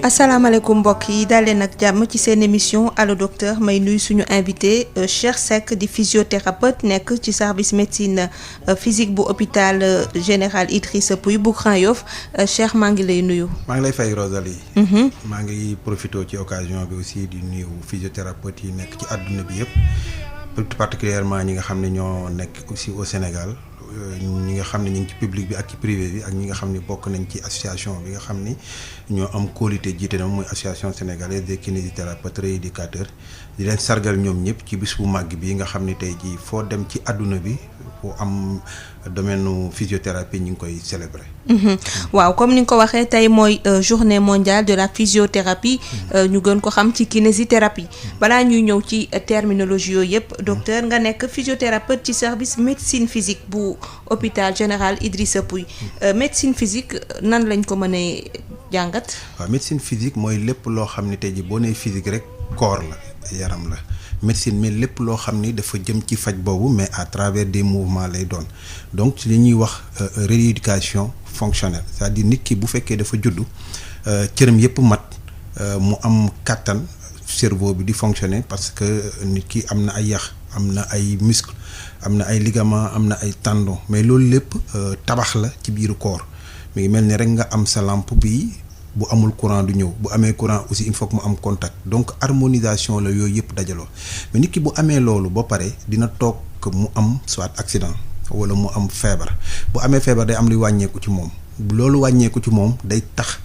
asalaamaaleykum mbokk yi daal leen ak jàmm ci seen émission allo docteur may nuyu suñu invité Cheikh Seck di physiothérapeute nekk ci service médecine physique bu hôpital général Idrissa Pouye bu Grand Yoff Cheikh maa ngi lay nuyu. maa ngi lay fay Rosalie. maa ngi profité ci occasion bi aussi di nuyu physiothérapeute yi nekk ci àdduna bi yëpp plus particulièrement ñi nga xam ne ñoo nekk aussi au Sénégal. ñi nga xam ne ñu ngi ci public bi ak ci privé bi ak ñi nga xam ne bokk nañ ci association bi nga xam ni ñoo am qualité jiite na mooy association sénégalaise des kinésithérapeutes rééducateurs di leen sargal ñoom ñëpp ci bis bu màgg bi nga xam ni tey jii foo dem ci àdduna bi foo am domaine physiothérapie ñu ngi koy célébrer. waaw comme ni nga ko waxee tey mooy journée mondiale de la physiothérapie ñu gën ko xam ci kinésithérapie balaa ñuy ñëw ci terminologie yooyu yëpp docteur nga nekk physiothérapeute ci service médecine physique bu hôpital général Idrissa Pouye médecine physique nan lañ ko mënee jàngat. waaw médecine physique mooy lépp loo xam ne tey jii boo nee physique rek corps la yaram la. médecine mais lépp loo xam ni dafa jëm ci faj boobu mais à travers des mouvements lay doon donc ci li ñuy wax rééducation fonctionnelle c'est-à-dire nit ki bu fekkee dafa juddu cëram yëpp mat mu am kàttan cerveau bi di fonctionner parce que nit ki am na ay yax am na ay muscle am na ay ligament am na ay tendon mais loolu lépp tabax la ci biiru corps mi ngi mel ni rek nga am sa lampe bi bu amul courant du ñëw bu amee courant aussi il faut que mu am contact donc harmonisation la yooyu yëpp dajaloo mais nit ki bu amee loolu ba pare dina toog mu am soit accident wala mu am feebar bu amee feebar day am luy wàññeeku ci moom loolu wàññeeku ci moom day tax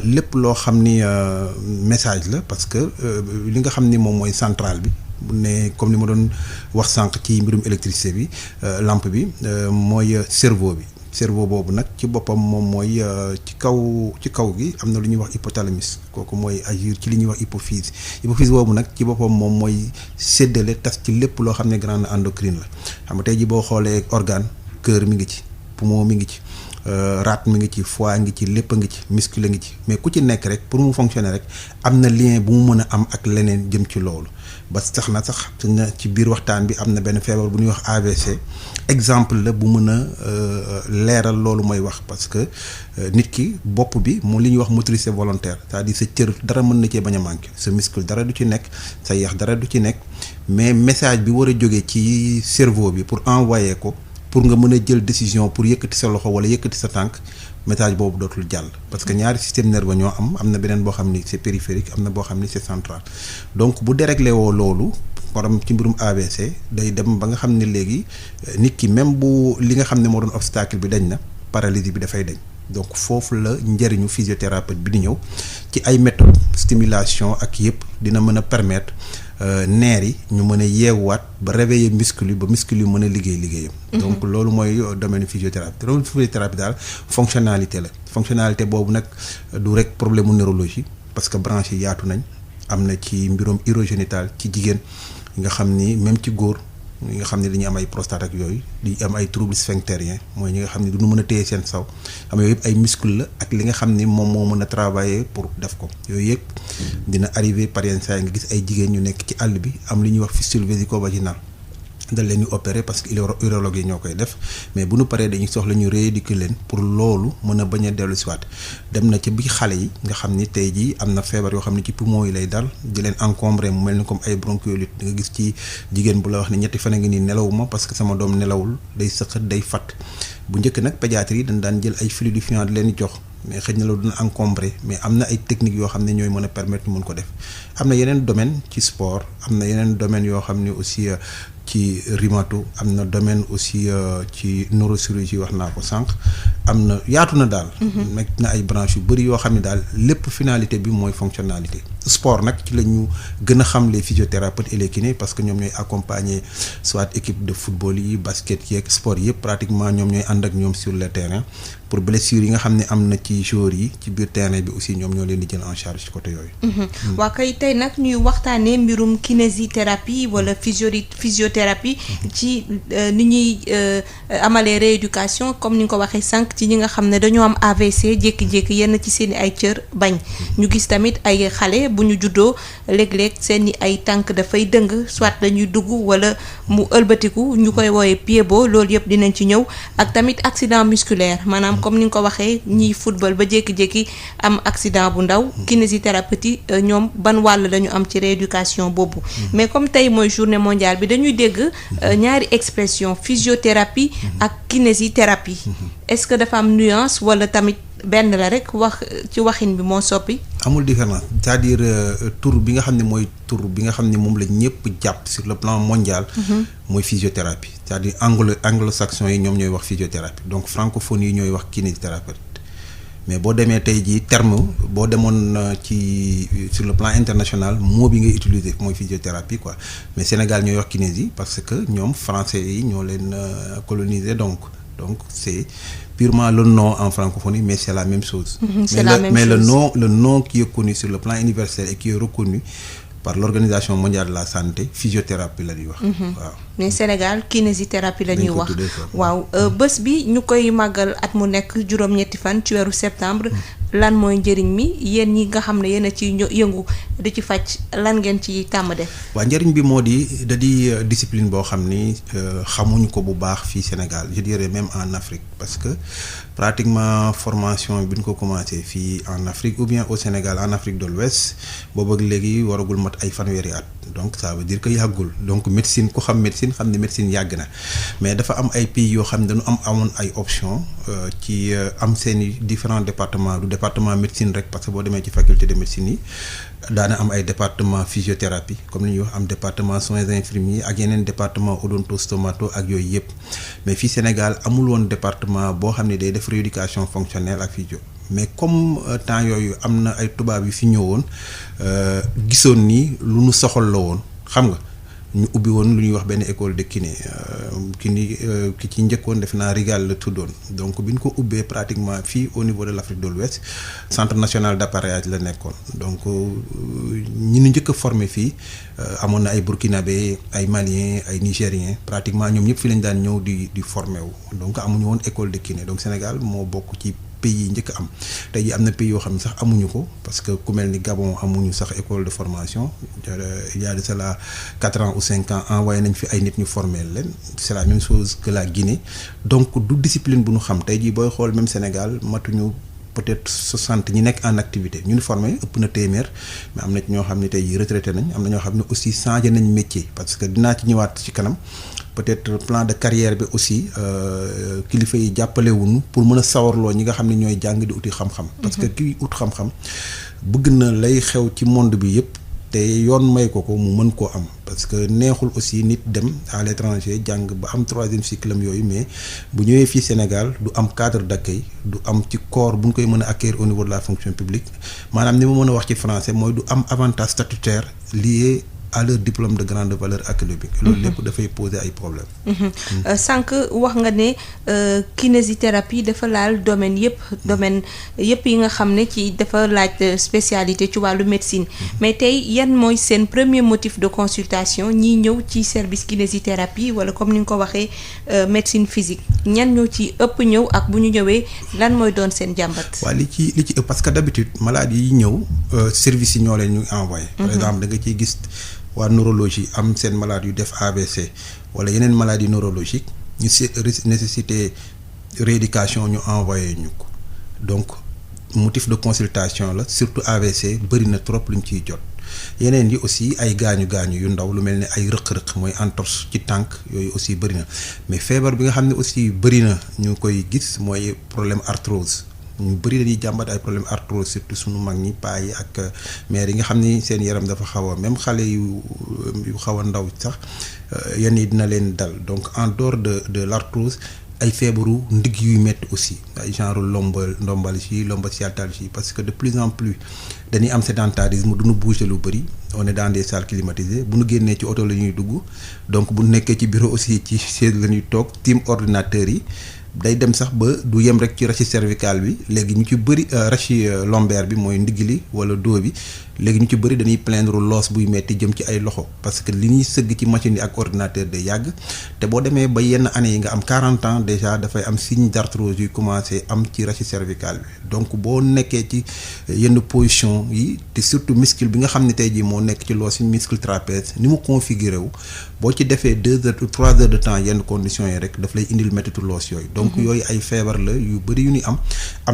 lépp loo xam ni message la parce que li nga xam ni moom mooy centrale bi bu ne comme ni ma doon wax sànq ci mbirum électricité bi lampe bi mooy cerveau bi. cerveau boobu nag ci boppam moom mooy ci kaw gi am na lu ñuy wax hypothalamus kooku mooy agir ci li ñuy wax hypophyse boobu nag ci boppam moom mooy séddale tas ci lépp loo xam ne glande endocrine la xam nga tey ji boo xoolee organe cœur mi ngi ci poumon mi ngi ci rate mi ngi ci foie ngi ci lépp a ngi ci muscle ngi ci mais ku ci nekk rek pour mu fonctionner rek am na lien bu mu mën a am ak leneen jëm ci loolu ba sax na sax ci biir waxtaan bi am na benn feebar bu ñuy wax AVC exemple la bu mën a leeral loolu mooy wax parce que nit ki bopp bi moom li ñuy wax motricité volontaire c'est-à-dire sa cër dara mën na cee bañ a manqué sa muscle dara du ci nekk sa yax dara du ci nekk mais message bi war a jógee ci cerveau bi pour envoyer ko pour nga mën a jël décision pour yëkkati sa loxo wala yëkkati sa tànk message boobu dootul jàll parce que ñaari système nerveux ñoo am na beneen boo xam ni c'est périphérique am na boo xam ni c'est central donc bu déréglé woo loolu borom ci mbirum AVC day dem ba nga xam ne léegi nit ki même bu li nga xam ne moo doon obstacle bi dañ na paralysie bi dafay dañ donc foofu la njëriñu physiothérapeute bi di ñëw ci ay méthodes stimulation ak yëpp dina mën a permettre neer yi ñu mën a yeewaat ba réveiller muscle yi ba muscle yi mën a liggéeyam. donc loolu mooy domaine physiothérapie domaine physiothérapie daal fonctionnalité la fonctionnalité boobu nag du rek problème mu neurologie parce que branches yi yaatu nañ am na ci mbirum urogénital ci jigéen nga xam ni même ci góor ñi nga xam ne dañuy am ay prostate ak yooyu di am ay troubles sphinctériens mooy ñi nga xam ne duñu mën a téye seen saw am yooyu yëpp ay muscle la ak li nga xam ni moom moo mën a travailler pour def ko yooyu yëpp dina arrivé par yenn saa yi nga gis ay jigéen ñu nekk ci àll bi am li ñuy wax fistule vésico-vaginale dal leen ñu opérer parce que urologue yi ñoo koy def mais bu ñu paree dañuy soxla ñu rééduquer leen pour loolu mën a bañ a dellu si waat dem na ci bi xale yi nga xam ni tey jii am na feebar yoo xam ne ci poumon yi lay dal di leen encombré mu mel ni comme ay bronchiolite da nga gis ci jigéen bu la wax ne ñetti fan a ngi nii nelawuma parce que sama doom nelawul day sëqat day fat bu njëkk nag pédiatrie yi dañ daan jël ay fluidifiant di leen jox mais xëy na loolu dina encombré mais am na ay techniques yoo xam ne ñooy mën a permettre ñu mën ko def am na yeneen domaine ci sport am na yeneen domaine yoo xam ne aussi ci rhumato am na domaine aussi ci neurochirurgie wax naa ko sànq am na yaatu na daal. nekk na ay branches yu bëri yoo xam ne daal lépp finalité bi mooy fonctionnalité. sport nag ci la ñu gën a xam les physiothérapeutes et les kinés parce que ñoom ñooy accompagner soit équipe de football yi basket yeeg sport yëpp pratiquement ñoom ñooy ànd ak ñoom sur le terrain pour blessures yi nga xam ne am na ci joueurs yi ci biir terrain bi aussi ñoom ñoo leen di jël en charge ci côté yooyu. waa kay tey nag ñuy waxtaanee mbirum kinésithérapie wala physiothérapie ci ni ñuy amalee rééducation comme ni nga ko waxee sànq ci ñi nga xam ne dañoo am AVC jékki-jékki yenn ci seen ay cër bañ ñu gis tamit ay xale bu ñu juddoo léeg-léeg seeni ay tànk dafay dëng soit dañuy dugg wala mu ëlbatiku ñu koy wooye pied-bot loolu yëpp dinañ ci ñëw ak tamit accident musculaire maanaam comme ni nga ko waxee ñiy football ba jékki-jékki am accident bu ndaw kinésithérapeute ñoom ban wàll lañu am ci rééducation boobu mais comme tey mooy journée mondiale bi dañuy dégg ñaari expression physiothérapie ak kinésithérapie est-ce que dafa am nuance wala tamit benn la rek wax ci waxin bi moo soppi. amul différence c'est-à-dire tur bi nga xam ne mooy tur bi nga xam ne moom la ñëpp jàpp sur le plan mondial. mooy physiothérapie c'est-à-dire anglo-saxon yi ñoom ñooy wax physiothérapie donc francophone yi ñooy wax kinésithérapeute mais boo demee tey jii terme boo demoon ci sur le plan international mot bi ngay utiliser mooy physiothérapie quoi mais Sénégal ñooy wax kinési parce que ñoom français yi ñoo leen coloniser donc c'est purement le nom en francophonie mais c'est la même chose. Mais le nom qui est connu sur le plan universel et qui est reconnu par l'Organisation mondiale de la santé physiothérapie la ñuy wax. waaw mais Sénégal kinésithérapie la ñuy wax. waaw bés bi ñu koy màggal at mu nekk juróom-ñetti fan ci weeru septembre. lan mooy njëriñ mi yéen ñi nga xam ne yéen a ci yëngu di ci faj lan ngeen ci tàmm def. waaw njëriñ bi moo di da di discipline boo xam ni xamuñ ko bu baax fii Sénégal je dirais même en Afrique parce que pratiquement formation bi ñu ko commencé fii en Afrique ou bien au Sénégal en Afrique de l'Ouest boobu ak léegi waragul mat ay fanweeri at donc ça veut dire que yàggul donc médecine ku xam médecine xam ne médecine yàgg na mais dafa am ay pays yoo xam ne dañu amoon ay options ci am seeni différents départements du département médecine rek parce que boo demee ci faculté de médecine yi daana am ay département physiothérapie comme ni ñuy wax am département soins infirmiers ak yeneen département odontostomato ak yooyu yëpp mais fii Sénégal amul woon département boo xam ne day def rééducation fonctionnelle ak physio mais comme temps yooyu am na ay tubaab yu fi ñëwoon gisoon ni lu nu soxal la woon xam nga ñu ubbi woon lu ñuy wax benn école de kiné ki ci njëkkoon def naa Rigal la tuddoon donc bi ñu ko ubbee pratiquement fii au niveau de l'Afrique de l'Ouest centre national d'appareillage la nekkoon donc ñi ñu njëkk a formé fii amoon na ay burkinabé ay maliens ay nigériens pratiquement ñoom ñëpp fi lañ daan ñëw di formé wu donc amuñu woon école de kiné donc Sénégal moo bokk ci pays yi njëkk am tey jii am na pays yoo xam ne sax amuñu ko parce que ku mel ni Gabon amuñu sax école de formation il y a de cela 4 ans ou 5 ans envoyé nañ fi ay nit ñu former leen c'est la même chose que la Guinée donc du discipline bu ñu xam tey jii booy xool même Sénégal matuñu peut-être 60 ñi nekk en activité ñu formé ëpp na téeméer mais am na ci ñoo xam ne tey jii retraité nañ am na ñoo xam ne aussi changé nañ métier parce que dinaa ci ñëwaat ci kanam peut-être plan de carrière bi aussi kilifa yi jàppale wuñu pour mën a sawarloo ñi nga xam ne ñooy jàng di uti xam-xam. parce que kii ut xam-xam bëgg na lay xew ci monde bi yëpp te yoon may ko mu mën koo am parce que neexul aussi nit dem à l'étranger jàng ba am 3e cycle am yooyu mais bu ñëwee fii Sénégal du am cadre d'accueil du am ci corps bu ñu koy mën a acquérir au niveau de la fonction publique maanaam ni ma mën a wax ci français mooy du am avantage statutaire lié à leur diplôme de grande valeur académique. loolu lépp dafay poser ay problèmes. sànq wax nga ne kinésithérapie dafa laal domaine yëpp yi nga xam ne ci dafa laaj spécialité ci wàllu médecine mais tey yan mooy seen premier motif de consultation ñiy ñëw ci service kinésithérapie wala comme ni nga ko waxee médecine physique ñan ñoo ci ëpp ñëw ak bu ñu ñëwee lan mooy doon seen jàmbat. waaw li ci ëpp parce que d'habitude malade yi ñëw service yi ñoo leen ñu envoyé. par exemple da nga ciy gis. waa neurologie am seen malade yu def AVC wala yeneen maladies neurologiques ñu nécessité rééducation ñu envoyé ñu ko donc motif de consultation la surtout AVC bëri na trop luñ ciy jot yeneen yi aussi ay gaañu yu ndaw lu mel ne ay rëq-rëq mooy entorse ci tànk yooyu aussi bëri na mais feebar bi nga xam ne aussi bëri na ñu koy gis mooy problème arthrose ñu bëri dañuy jàmbat ay problème arthrose surtout suñu mag ñi paa yi ak mère yi nga xam ni seen yaram dafa xaw a même xale yu xaw a ndaw sax yenn yi dina leen dal donc en dehors de l'arthrose ay feebaru ndigg yuy metti aussi ay genre lombalgie lombosciatalgie parce que de plus en plus dañuy am sédentarisme duñu bouger lu bëri on est dans des salles climatisées bu ñu génnee ci oto la ñuy dugg donc bu nekkee ci bureau aussi ci chaise la ñuy toog tiim ordinateur yi day dem sax ba du yem rek ci rachis cervical bi léegi ñu ci bëri rachis lombaire bi mooy ndigg li wala dos bi léegi ñu ci bëri dañuy plaindre loos buy metti jëm ci ay loxo parce que li ñuy sëgg ci machine yi ak ordinateur day yàgg te boo demee ba yenn année yi nga am 40 ans déjà dafay am signe d'arthrose yu commencé am ci rachis cervical bi donc boo nekkee ci yenn position yi te surtout muscle bi nga xam ne tey jii moo nekk ci loos yi muscle trapèze ni mu configuré wu boo ci defee 2 heures ou 3 heures de temps yenn conditions yi rek daf lay indil méttitu loos yooyu donc yooyu ay feebar la yu bëri yu ni am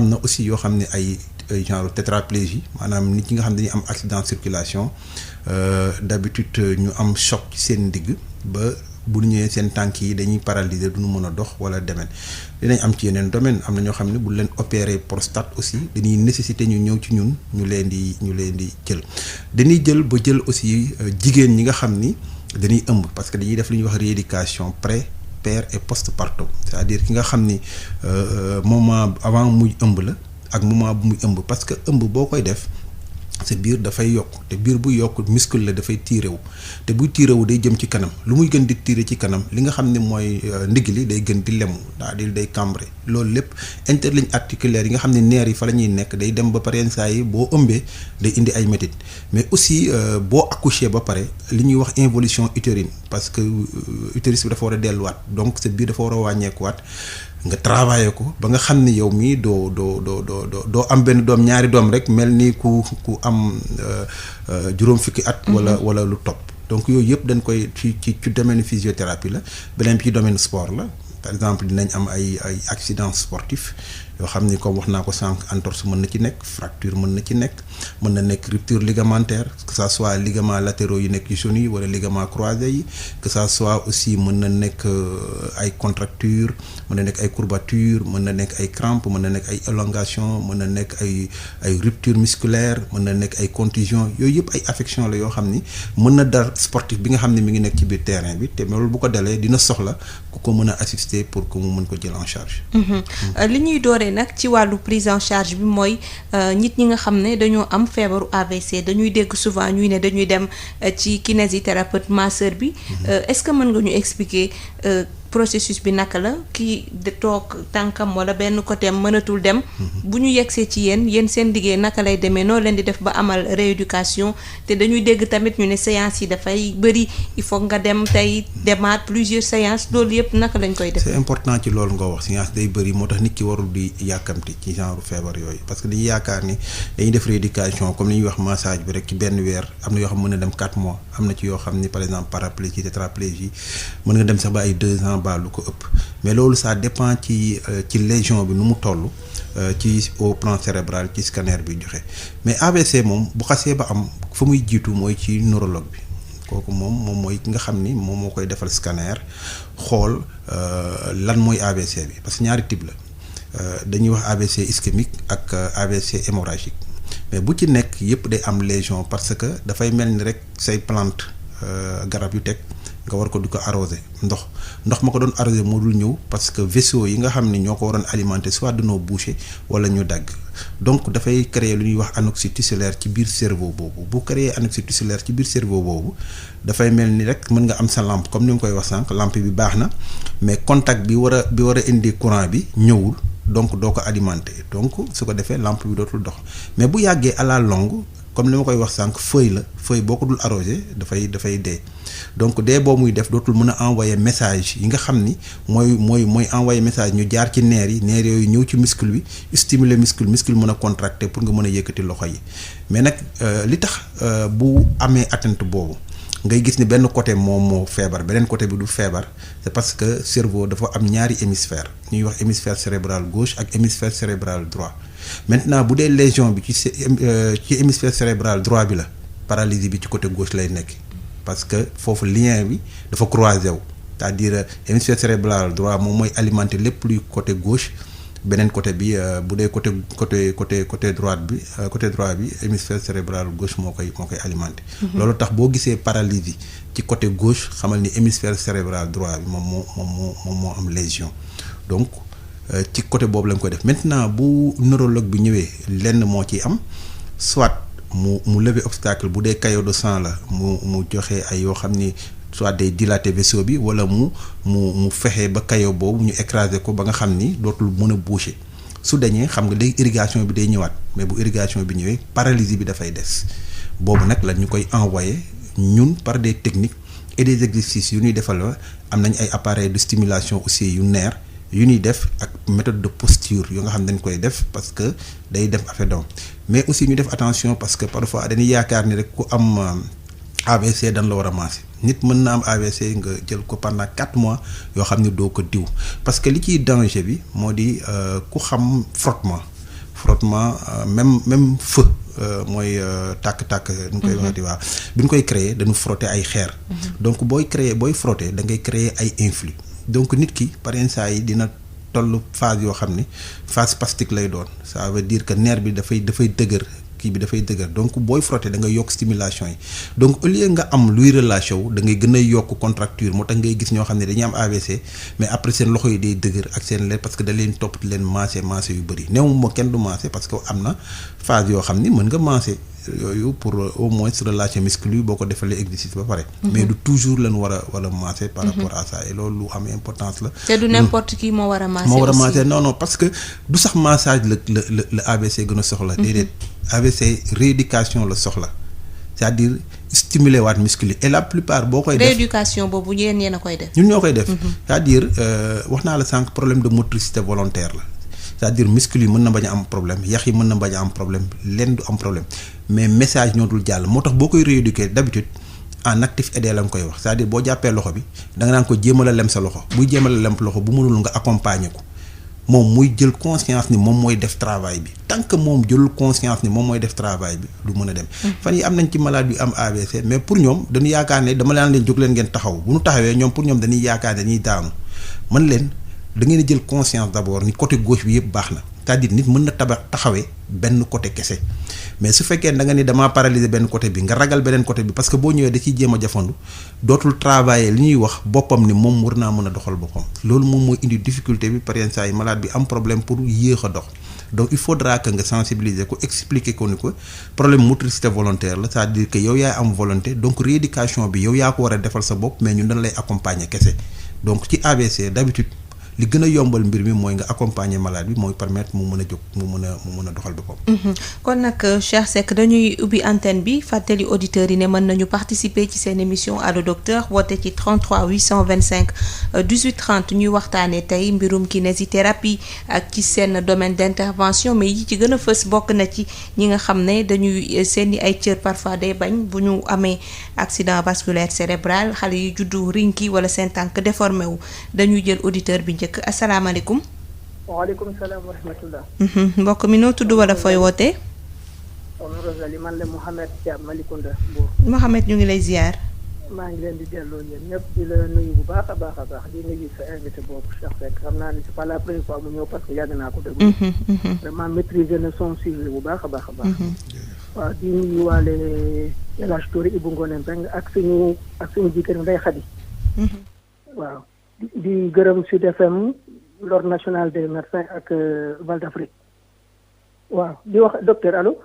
na aussi yoo xam ne ay genre tétraplégie maanaam nit ñi nga xam ne dañuy am accident circulation d'habitude ñu am choc ci seen ndigg ba bu ñu ñëwee seen tànk yi dañuy paralyser du ñu mën a dox wala demeen dinañ am ci yeneen domaine am na ñoo xam ne bu leen opérer prostate aussi dañuy nécessité ñu ñëw ci ñun ñu leen di jël dañuy jël ba jël aussi jigéen ñi nga xam ni dañuy ëmb parce que dañuy def li ñuy wax rééducation pré per et postpartum c'est-à-dire ki nga xam ni moment avant muy ëmb la ak moment bu muy ëmb parce que ëmb boo koy def sa biir dafay yokk te biir bu yokk muscle la dafay tiire wu te buy tiire wu day jëm ci kanam lu muy gën di tiire ci kanam li nga xam ne mooy ndigg li day gën di lemu c'est-à-dire day cambré loolu lépp interligne articulaire yi nga xam ne neer yi fa la ñuy nekk day dem ba pare saa yi boo ëmbee day indi ay métit mais aussi boo accouché ba pare li ñuy wax involution utérine parce que utérus bi dafa war a delluwaat donc sa biir dafa war a wàññeekuwaat nga travailler ko ba nga xam ne yow mii doo am benn doom ñaari doom rek mel ni ku am juróom fukki at. wala lu topp donc yooyu yëpp dañ koy ci domaine physiothérapie la beneen bi ci domaine sport la par exemple dinañ am ay accident sportif yoo xam ni comme wax naa ko sànq entorse mën na ci nekk fracture mën na ci nekk mën na nekk rupture ligamentaire que ça soit ligament latéraux yi nekk ci genoux yi wala ligament croisé yi que ça soit aussi mën na nekk ay contracture mën na nekk ay courbature mën na nekk ay crampes mën na nekk ay élongation mën na nekk ay rupture musculaire mën na nekk ay contusion yooyu yëpp ay affection la yoo xam ni mën na dar sportif bi nga xam ne mi ngi nekk ci biir terrain bi te loolu bu ko dalee dina soxla ku ko mën a assister pour que mu mën ko jël en charge. li ñuy dooree nag ci wàllu prise en charge bi mooy nit ñi nga xam ne dañoo am feebaru AVC dañuy dégg souvent ñuy ne dañuy dem ci kinésithérapeute masseur bi est-ce que mën nga ñu expliquer processus bi naka la kii de toog tànkam wala benn côté mënatul dem bu ñu yegsee ci yéen seen liggéey naka lay demee noo leen di def ba amal rééducation te dañuy dégg tamit ñu ne séance yi dafay bëri il faut nga dem tey demaat plusieurs séances loolu yëpp naka lañ koy def. c'est important ci loolu nga wax séance day bëri moo tax nit ki warul di yàkkamti ci genre feebar yooyu parce que dañuy yaakaar ni dañuy def rééducation comme li ñuy wax massage bi rek ci benn weer am na yoo xam mën na dem 4 mois am na ci yoo xam ni par exemple paraplégie tétraplégie mën nga dem sax ba ay 2 ans ba lu ko ëpp mais loolu ça dépend ci lésion bi nu mu toll ci au plan cérébral ci scanner bi joxe mais AVC moom bu xasee ba am fa muy jiitu mooy ci neurologue bi kooku moom mooy ki nga xam ni moom moo koy defal scanner xool lan mooy AVC bi parce que ñaari type la dañuy wax AVC ischémique ak AVC hémorragique mais bu ci nekk yëpp day am lésion parce que dafay mel ni rek say plante garab yu teg nga war ko di ko arroser ndox ma ko doon arroser moo dul ñëw parce que vaisseau yi nga xam ne ñoo ko waroon alimenter soit dañoo bouché wala ñu dagg donc dafay créer lu ñuy wax anoxie tissulaire ci biir cerveau boobu bu créer anoxie tissulaire ci biir cerveau boobu dafay mel ni rek mën nga am sa lampe comme ni nga koy wax sànq lampe bi baax na mais contact bi war a indi courant bi ñëwul donc doo ko alimenter donc su ko defee lampe bi dootul dox mais bu yàggee à la longue comme li ma koy wax sànq feuille boo ko dul arrosé dafay dee donc dee boo muy def dootul mën a envoyer message yi nga xam ni mooy envoyer message ñu jaar ci neer yooyu ñëw ci muscle bi stimuler muscle mën a contracter pour nga mën a yëkkati loxo yi mais nag li tax bu amee atteinte boobu ngay gis ni benn côté moom moo feebar beneen côté bi du feebar c'est parce que cerveau dafa am ñaari hémisphère ñuy wax hémisphère cérébral gauche ak hémisphère cérébral droit maintenant bu dee lésion bi ci hémisphère cérébral droit bi la paralysie bi ci côté gauche lay nekk parce que foofu lien bi dafa croisé wu c'est-à-dire hémisphère cérébral droit moom mooy alimenter lépp luy côté gauche beneen côté bi bu dee côté droite bi côté droit bi hémisphère cérébral gauche moo koy alimenter. loolu tax boo gisee paralysie ci côté gauche xamal ni hémisphère cérébral droit bi moom moo am lésion donc ci côté boobu lañ koy def maintenant bu neurologue bi ñëwee lenn moo ciy am soit mu lever obstacle bu dee caillot de sang la mu joxe ay yoo xam ni soit day dilater vaisseau bi wala mu fexe ba caillot boobu ñu écraser ko ba nga xam ni dootul mën a boucher su dañee xam nga léegi irrigation bi day ñëwaat mais bu irrigation bi ñëwee paralysie bi dafay des boobu nag la ñu koy envoyer ñun par des techniques et des exercices yu ñuy defal la am nañ ay appareils de stimulation aussi yu nerf yu ñuy def ak méthode de posture yu nga xam ne dañ koy def parce que day def affaire doom mais aussi ñu def attention parce que parfois dañuy yaakaar ni rek ku am AVC dañ la war a maase nit mën na am AVC nga jël ko pendant 4 mois yoo xam ne doo ko diw parce que li ciy danger bi moo di ku xam frottement même feu mooy tàkk-tàkk nu koy waxati waa bi ñu koy créer dañu frotter ay xeer donc booy frotter da ngay créer ay influx donc nit ki par exemple yi dina toll phase yoo xam ne phase spastique lay doon ça veut dire que nerf bi dafay dëgër kii bi dafay dëgër donc booy frotter da ngay yokk stimulation yi donc au lieu nga am luy relâché wu da ngay gën a yokk contracture moo tax ngay gis ñoo xam ne dañuy am AVC mais après seen loxo yi day dëgër ak seen leen parce que da leen topp leen maase yu bëri néew moo kenn du maase parce que am na phase yoo xam ni mën nga maase yooyu pour au moins relâcher muscle yi boo ko defalee exercice ba pare. mais du toujours lañ war a masser par rapport à ça et loolu lu am importance la. te du n'importe qui moo war a masser non parce que du sax massage la AVC gën a soxla. déedéet AVC rééducation la soxla c'est-à-dire stimuler waat muscle yi et la plupart boo koy def rééducation boobu yéen a koy def. ñun ñoo koy def. c'est-à-dire wax naa la sànq problème de motricité volontaire la. c'est-à-dire muscle yi mën na bañ a am problème yax yi mën na bañ a am problème leen du am problème mais message ñoo dul jàll moo tax boo koy rééduquer d'habitude en actif aidé la nga koy wax c'est-à-dire boo jàppee loxo bi da nga naan ko jéemal a lem sa loxo buy jéemal a lem loxo bu mënul nga accompagner ko moom muy jël conscience ni moom mooy def travail bi tant que moom jëlul conscience ni moom mooy def travail bi du mën a dem. fan yi am nañ ci malade yu am AVC mais pour ñoom dañuy yaakaar ne dama leen jóg leen ngeen taxaw bu ñu taxawee ñoom pour ñoom dañuy yaakaar dañuy daanu man leen. da ngeen a jël conscience d'abord ni côté gauche bi yëpp baax na c'est-à-dire nit mën na taxawee benn côté kese mais su fekkee da nga ni damaa paralyser benn côté bi nga ragal beneen côté bi parce que boo ñëwee da ciy jéem a jafandu dootul travailler li ñuy wax boppam ni moom war naa mën a doxal boppam loolu moom mooy indi difficulté bi par exemple saa yi malade bi am problème pour yéex a dox donc il faudra que nga sensibiliser ko expliquer ko ni ko problème motricité volontaire la c'est-à-dire que yow yaay am volonté donc rééducation bi yow yaa ko war a defal sa bopp mais ñun dañ lay accompagner kese donc ci AVC d'habitude li gën a yombal mbir mi mooy nga accompagner malade bi mooy permettre mu mën a jóg mu mën a doxal boppam. kon nag Cheikh Seck dañuy ubbi antenne bi fàttali auditeurs yi ne mën nañu participer ci seen émission Allo Docteur woote ci 33 825 18 30 ñuy waxtaanee tey mbirum kinésithérapie ak ci seen domaine d'intervention mais yi ci gën a fës bokk na ci ñi nga xam ne dañuy seeni ay cër parfois day bañ bu ñu amee accident vasculaire cérébral xale yi juddu rinki wala seen tànk déformé wu dañuy jël auditeur bi njëkk. asalaamaaleykum. waaleykum salaam wa rahmatullah. mbokk mi noo tudd wala fooy wootee. Rosalie man la Mouhamed Thiam Malicounda Mbour. Mouhamed ñu ngi lay ziar. maa ngi leen di delloo yéen ñëpp di la nuyu bu baax a baax a baax di nuyu sa invité boobu Cheikh Seck xam naa ne c'est pas la première fois mu ñëw parce que yàgg naa ko déglu. vraiment maîtriser na son sujet bu baax a baax a baax. waaw di nuyu waale El Hadj Touré Ibou Ngoné Mbengue ak suñu jigéen Ndeye Khady. waaw. di gërëm Sud FM l'ordre national des médecins ak Val d'Afrique waaw di wax docteur allo.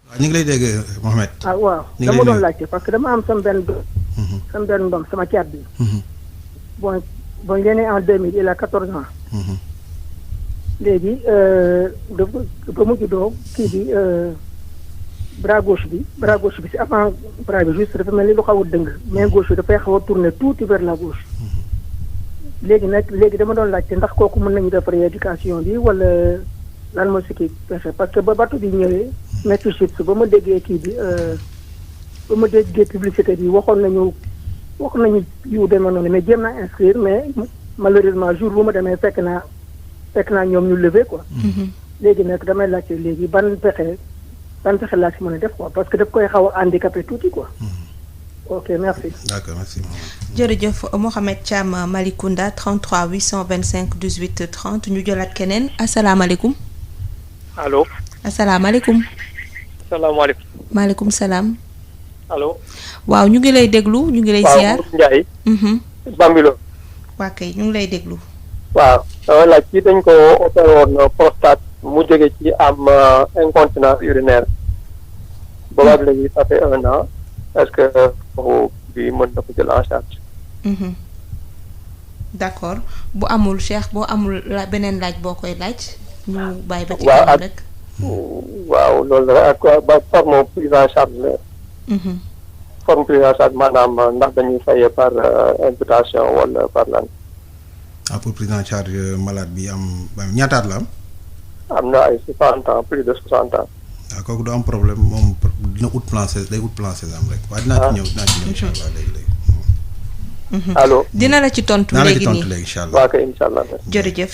waaw ñu ngi lay dégg Mohamed. waaw dama doon laajte parce que dama am sama benn doom sama caat bi. bon il est né en 2000 il a 14 ans. léegi ba mu juddoo kii bi bras gauche bi si avant bras bi juste dafa mel ni lu xaw a dëng main gauche bi dafay xaw a tourner tuuti vers la gauche. léegi dama doon laajte ndax kooku mën nañu def rééducation bi wala lan moo si kii pexe parce que ba bateau bi ñëwee métti chips ba ma déggee kii bi ba ma déggee publicité bi waxoon nañu yu demee noonu mais jéem naa inscrire mais malheureusement jour bu ma demee fekk naa ñoom ñu lever quoi. léegi nag damay laajte léegi ban pexe laa si mën a def quoi parce que daf koy xaw a handicapé tuuti quoi. ok merci. d'accord merci. jërëjëf Mouhamed Thiam Malicounda 33 825 18 30 ñu jëlaat keneen asalaamaaleykum. allo. asalaamaaleykum. salaamaaleykum. maaleykum salaam. allo. waaw ñu ngi lay déglu ñu ngi lay ziar. waaw Ndiaye. Bambilor. waa kay ñu ngi lay déglu. waaw laaj ci dañ ko opéré woon prostate mu jóge ci am incontinence urinaire. boobaag léegi ça fait 1 an. est-ce que bi mën na ko jël en charge. d'accord bu amul Cheikh boo amul beneen laaj boo koy laaj ñu bàyyi ba ci kanam rek. waaw loolu la ak ba forme prise en charge la. forme prise en charge maanaam ndax dañuy fayee par imputation wala par lan. pour prise en charge malade bi am ñaataat la am. am na ay 60 ans plus de 60 ans. waaw kooku du am problème moom dina ut plan day ut plan Sésame rek. waaye dinaa ci ñëw incha allah léegi. allo dina la ci tontu léegi nii incha allah. waaw kay incha allah. jërëjëf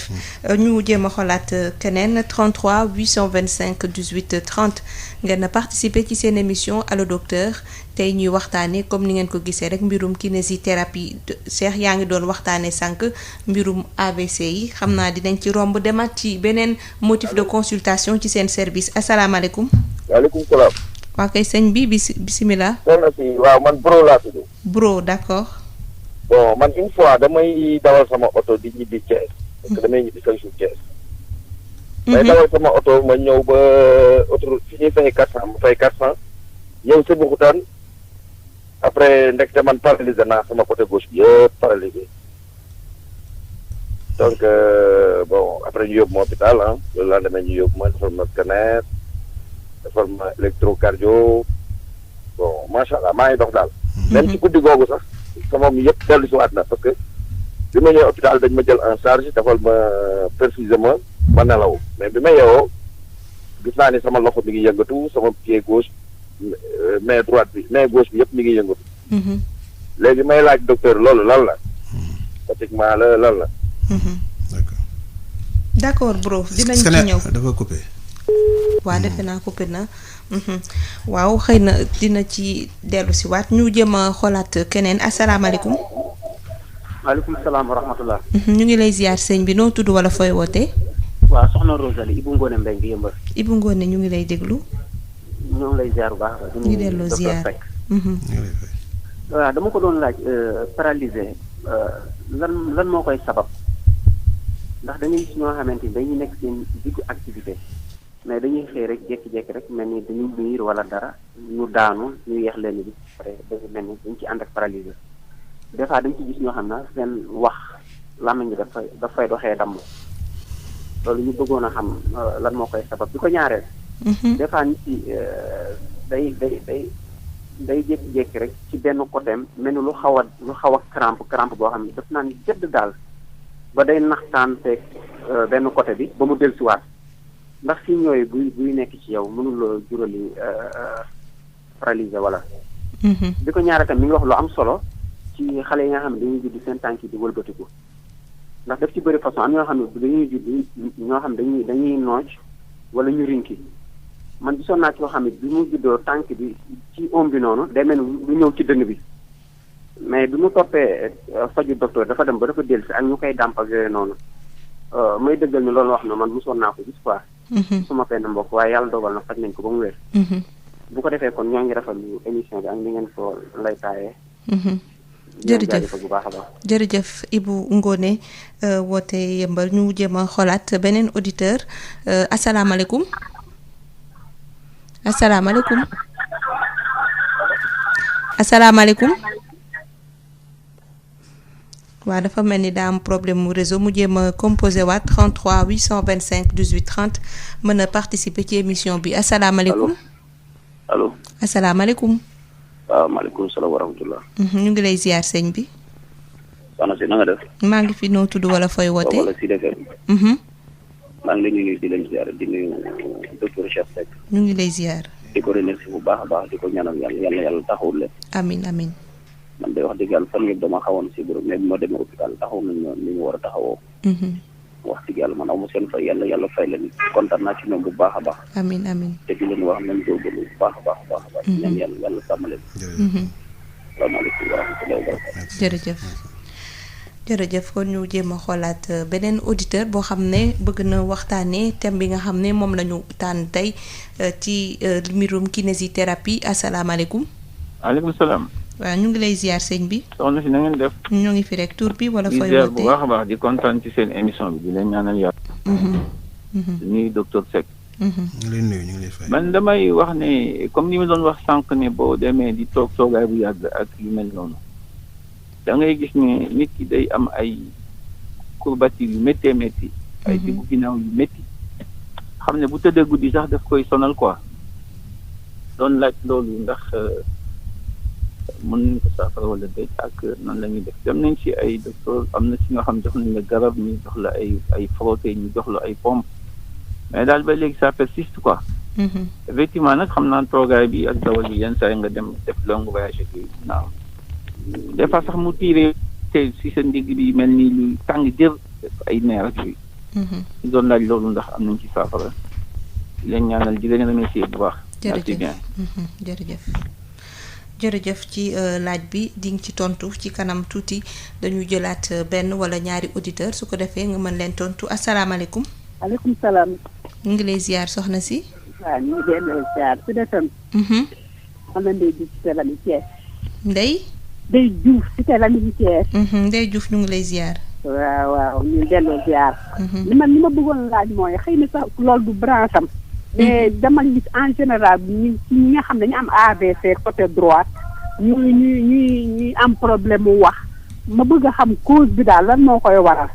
ñu jéem a xoolaat keneen 33 825 18 30 ngeen participer ci seen émission allo docteur tey ñuy waxtaanee comme ni ngeen ko gisee rek mbirum kinésithérapie Cheikh yaa ngi doon waxtaanee sànq mbirum AVC yi xam naa dinañ ci romb demaat ci beneen motif de consultation ci seen service asalaamaaleykum. waaleykum salaam. waa kay sëñ bi bisimilah. soxna si waaw man Bro laa tudd. Bro d'accord. bon man une fois damay dawal sama oto di ñibbi Thiès. parce que damay ñibbi chaque jour Thiès. may dawal sama oto ma ñëw ba autoroute fi ñuy fay 400 ma fay 400 ñëw Sébikotane après ndekete man paralysé naa sama côté gauche bi yëpp paralysé donc bon après ñu yóbbu ma hôpital loolu laa demee ñu yóbbu ma defal ma scanner defal ma électrocardio bon macha allah maa ngi dox daal. même ci guddi googu sax. sama mi yëpp dellu si waat na parce que bi ma ñëwee hôpital dañ ma jël en charge defal ma perfuser ma nelaw mais bi ma yeewoo gis naa ni sama loxo mi ngi yëngatu sama pied gauche main droite bi main gauche bi yëpp mi ngi yëngatu. léegi may laaj docteur loolu lan la. pratiquement lan la. d'accord bro dinañ ci ñëw dafa coupé. waaw defe naa coupé na. waaw xëy na dina ci dellu si waat ñu jëm a xoolaat keneen asalaamaaleykum. maaleykum salaam wa rahmatullah. ñu ngi lay ziar sëñ bi noo tudd wala fooy wootee. waaw soxna Rosalie Ibou Ngone Mbengue bi yëmbal. Ibou Ngone ñu ngi lay déglu. ñoo ngi lay ziar bu baax. ñu ngi delloo ziar waaw dama ko doon laaj paralysé lan moo koy sabab ndax dañuy gis ñoo xamante ni dañuy nekk seen diggu activité. mais dañuy xëy rek jékki-jékki rek mel ni dañuy miir wala dara ñu daanu ñu yeex leen bi après dañu mel ni dañ ci ànd ak paralysé des fois dañ ci gis ñoo xam ne seen wax làmmiñ bi dafay doxee damm loolu ñu bëggoon a xam lan moo koy sabab bi ko ñaareel. des fois nit ci day jékki-jékki rek ci benn côté mel ni lu xaw a crampe boo xam ne daf naan jëdd daal ba day naxtaan teeg benn côté bi ba mu dellusiwaat. ndax si ñooyu buy nekk ci yow mënuloo jurali paralysé wala. bi ko ñaareel tam mi ngi wax lu am solo ci xale yi nga xam ne dañuy judd seen tànk yi di wëlbatiku ndax daf ci bëri façon am ñoo xam ne dañuy judd ñoo xam ne dañuy nooj wala ñu rinki man gisoon naa ci loo xam ne bi mu juddoo tànk bi ci oom bi noonu day mel ni lu ñëw ci dënn bi mais bi mu toppee faju docteur dafa dem ba dafa dellusi ak ñu koy dàmp ak yooyu noonu may dëggal ni loolu wax na man mosoon naa ko gis quoi. suma benn mbokk waaye yàlla dogal na faj nañ ko ba mu wér. bu ko defee kon ñoo ngi rafetlu émission bi ak ni ngeen ko lay taayee. jërëjëf bu baax a baax. jërëjëf Ibou Ngone woote yëmbal ñu jéem a xoolaat beneen auditeur asalaamaaleykum. asalaamaaleykum. waaw dafa mel ni daa am problème mu réseau mu jéem a composé waat 33 825 18 30 mën a participer ci émission bi asalaamaaleykum. allo. asalaamaaleykum. waaw maaleykum salaam wa rahmatullah. ñu ngi lay ziar sëñ bi. soxna si na nga def. maa ngi fi noo tudd wala fooy wootee. wala si defee. maa ngi lay nuyu di leen ziar di nuyu docteur Cheikh Seck. ñu ngi lay ziar. di ko remercier bu baax a baax di ko ñaanal yàlla taxawul leen. amiin. man day wax dëgg yàlla fan yëpp dama xawoon si borom mais bi ma demee hôpital taxaw nañ ni ñu war a taxawoo. wax dëgg yàlla man aw ma seen fay yàlla fay leen kontaan naa ci ñoom bu baax a baax. amiin. te di leen wax nañ góorgóorlu bu baax a baax. ñaan yàlla sàmm leen. salaamaaleykum wa rahmatullahi wa barakatuh. jërëjëf kon ñu jéem a xoolaat beneen auditeur boo xam ne bëgg na waxtaanee thème bi nga xam ne moom la ñu tànn tey ci mbirum kinésithérapie asalaamaaleykum. maaleykum salaam. waaw ñu ngi lay ziar sëñ bi. soxna si na ngeen def. ñoo ngi fi rek tur bi wala fooy ziar wootee bu baax a baax di kontaan ci seen émission bi di leen ñaanal yàlla. di nuyu docteur Seck. ñu ngi lay nuyu ñu ngi lay fay. man damay wax ne comme ni ma doon wax sànq ne boo demee di toogaay bu yàgg ak yu mel noonu da ngay gis ne nit ki day am ay courbature yu métti ay diggu ginnaaw yu métti xam ne bu tëddee guddi sax daf koy sonal quoi doon laaj loolu ndax mën nañ ko saafara wala déet ak nan la ñuy def dem nañ ci ay docteur am na ci ñoo xam jox nañ la garab ñu jox la ay frotté ñu jox la ay pompe mais daal ba léegi ça persiste quoi. Effectivement nag xam naa toogaay bi ak dawal bi yenn saa yi nga dem def long voyage bi naaw des fois sax mu tiiree te si sa ndigg bi mel ni lu tàng jër ay neer ak yooyu. ñu doon laaj loolu ndax am nañ ci saafara di leen ñaanal di leen remercier bu baax. jërëjëf ci laaj bi di nga ci tontu ci kanam tuuti dañu jëlaat benn wala ñaari auditeur su ko defee nga mën leen tontu asalaamaaleykum. aleykum salaam. ñu ngi lay ziar soxna si. waaw ñu ngi leen ziar su dee tam. man la Ndeye Diouf ci Lami Thiès. Ndeye Diouf ci Lami Thiès. Ndeye Diouf ñu ngi lay ziar. waaw ñu delloo ziar. li ma bëggoon laaj mooy xëy na sax loolu du branche am. mais dama gis en général ñi nga xam ne dañu am AVC côté droite ñuy am problème mu wax ma bëgg a xam cause bi daal lan moo koy waral.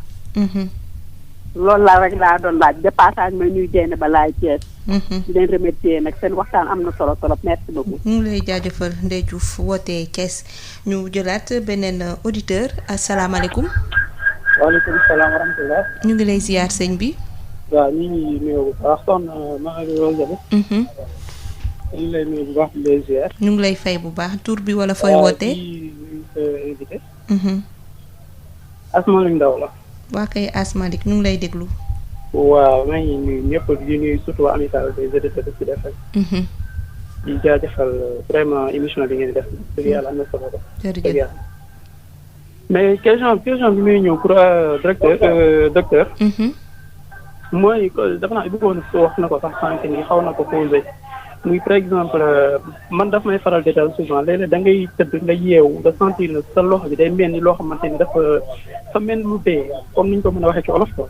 loolu la rek laa doon laaj de passage may ñuy jéem ba laay Thiès. di leen remercier nag seen waxtaan am na solo trop merci beaucoup. ñu ngi lay jaajëfal Ndeye Diouf wootee Thiès ñu jëlaat beneen auditeur asalaamaaleykum. waaleykum salaam wa rahmatulah. ñu ngi lay ziar sëñ bi. waaw ñu ngi nuyu bu baax soxna Marie Rose. ñu ngi lay nuyu bu baax di lay ziar. ñu ngi lay fay bu baax tur bi wala fooy wootee. invité. Asmalik Ndaw la. waa kay Asmalik ñu ngi lay déglu. waaw maa ngi nuyu ñëpp di nuyu surtout waa amical des auditeurs de Sud FM. di jaajëfal vraiment émission bi ngeen def. dëgg yàlla am na solo la. jërëjëf mais question bi muy ñëw pour docteur. mooy dafa naa bëggoon wax na ko sax sànq ni xaw na ko posé muy par exemple man daf may faral di dal souvent léeg-léeg da ngay tëdd nga yeewu nga sentir na sa loxo bi day mel ni loo xamante ni dafa mel ni lu dee comme ni ñu ko mën a waxee ci olof ko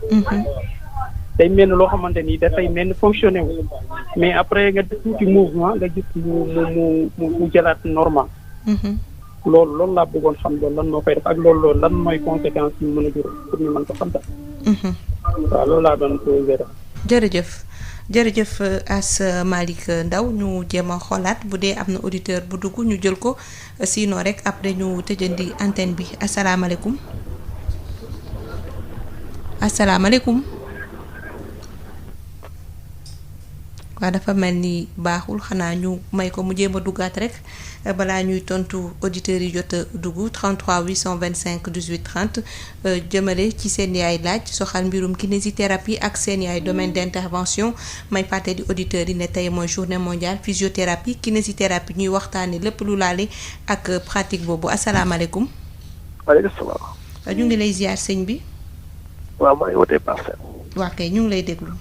day mel ni loo xamante ni dafay mel ni fonctionné wu mais après nga def tuuti mouvement nga gis mu jëlaat normal. loolu laa bëggoon xam loolu lan moo koy def ak loolu lan mooy conséquence yi mën a jur pour ñu mën ko xam daal. waaw loolu laa doon posé. jërëjëf As Malick Ndaw ñu jéem a xoolaat bu dee am na auditeur bu dugg ñu jël ko sinon rek après ñu tëjandi antenne bi asalaamaaleykum. waaw dafa mel ni baaxul xanaa ñu may ko mu jéem a duggaat rek balaa ñuy tontu auditeurs yi jot a dugg 33 825 18 30 jëmale ci seen yaay laaj soxal mbirum kinésithérapie ak seen yaay domaine d'intervention may fàttali auditeurs yi ne tey mooy journée mondiale physiothérapie kinésithérapie ñuy waxtaanee lépp lu laale ak pratique boobu asalaamaaleykum. waaleykum salaam. ñu ngi lay ziar sëñ bi. waaw maa ngi wootee Parcelles. waa kay ñu ngi lay déglu.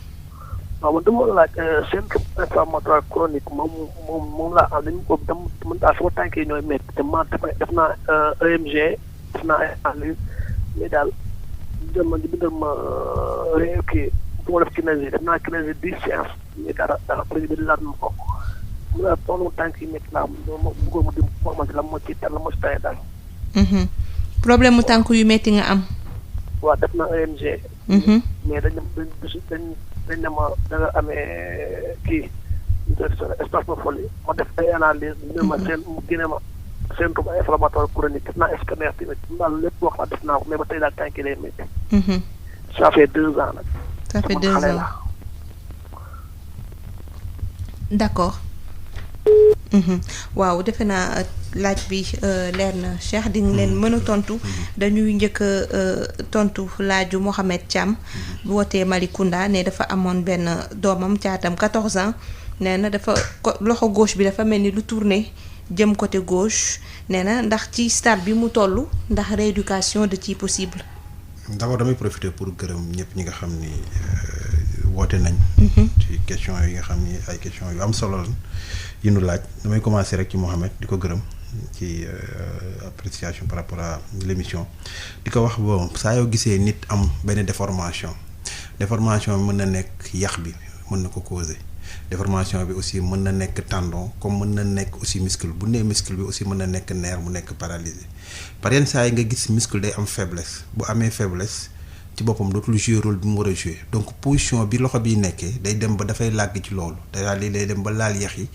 waaw man dama laaj syndrome inflammatoire chronique moom laa am dañu ko dem mën daal sama tànk yi ñooy métti te man def naa EMG def naa ay analyse mais daal jël ma di bindal ma kii bu ma def kinésie def naa kinésie 10 séances mais dara après bi laat ma ko mu daal problème tànk yi métti laa am ma bëggoon ma di formation la moo ci tane daal. problème mu tànk yu métti nga am. waaw def naa EMG. mais dañ ne ma da nga amee kii spasmophilie ma def ay analyse mu génne ma syndrome inflammatoire chronique def naa scanner tamit daal lépp wax na def naa ko mais ba tey daal tànk yi lay métti. ça fait 2 ans nag. ça fait 2 ans d'accord. waaw defe naa laaj bi leer na Cheikh di nga leen mën a tontu dañuy njëkk tontu laaju Mohamed Thiam bu wootee Malicounda ne dafa amoon benn doomam caatam 14 ans nee na dafa loxo gauche bi dafa mel ni lu tourné jëm côté gauche nee na ndax ci stade bi mu toll ndax rééducation da ciy possible. d'abord damay profiter pour gërëm ñëpp ñi nga xam ni woote nañ. ci question yi nga xam ni ay question yu am solo la yi nu laaj damay commencer rek ci Mohamed di ko gërëm ci appréciation par rapport à l'émission di ko wax bon saa yoo gisee nit am benn déformation mën na nekk yax bi mën na ko causer déformation bi aussi mën na nekk tendon comme mën na nekk aussi muscle bu nee muscle bi aussi mën na nekk nerf mu nekk paralysé par yenn saa yi nga gis muscle day am faiblesse bu amee faiblesse ci boppam dootul jouer rôle bi mu war a jouer donc position bi loxo bi nekkee day dem ba dafay làgg ci loolu day dem ba laal yax yi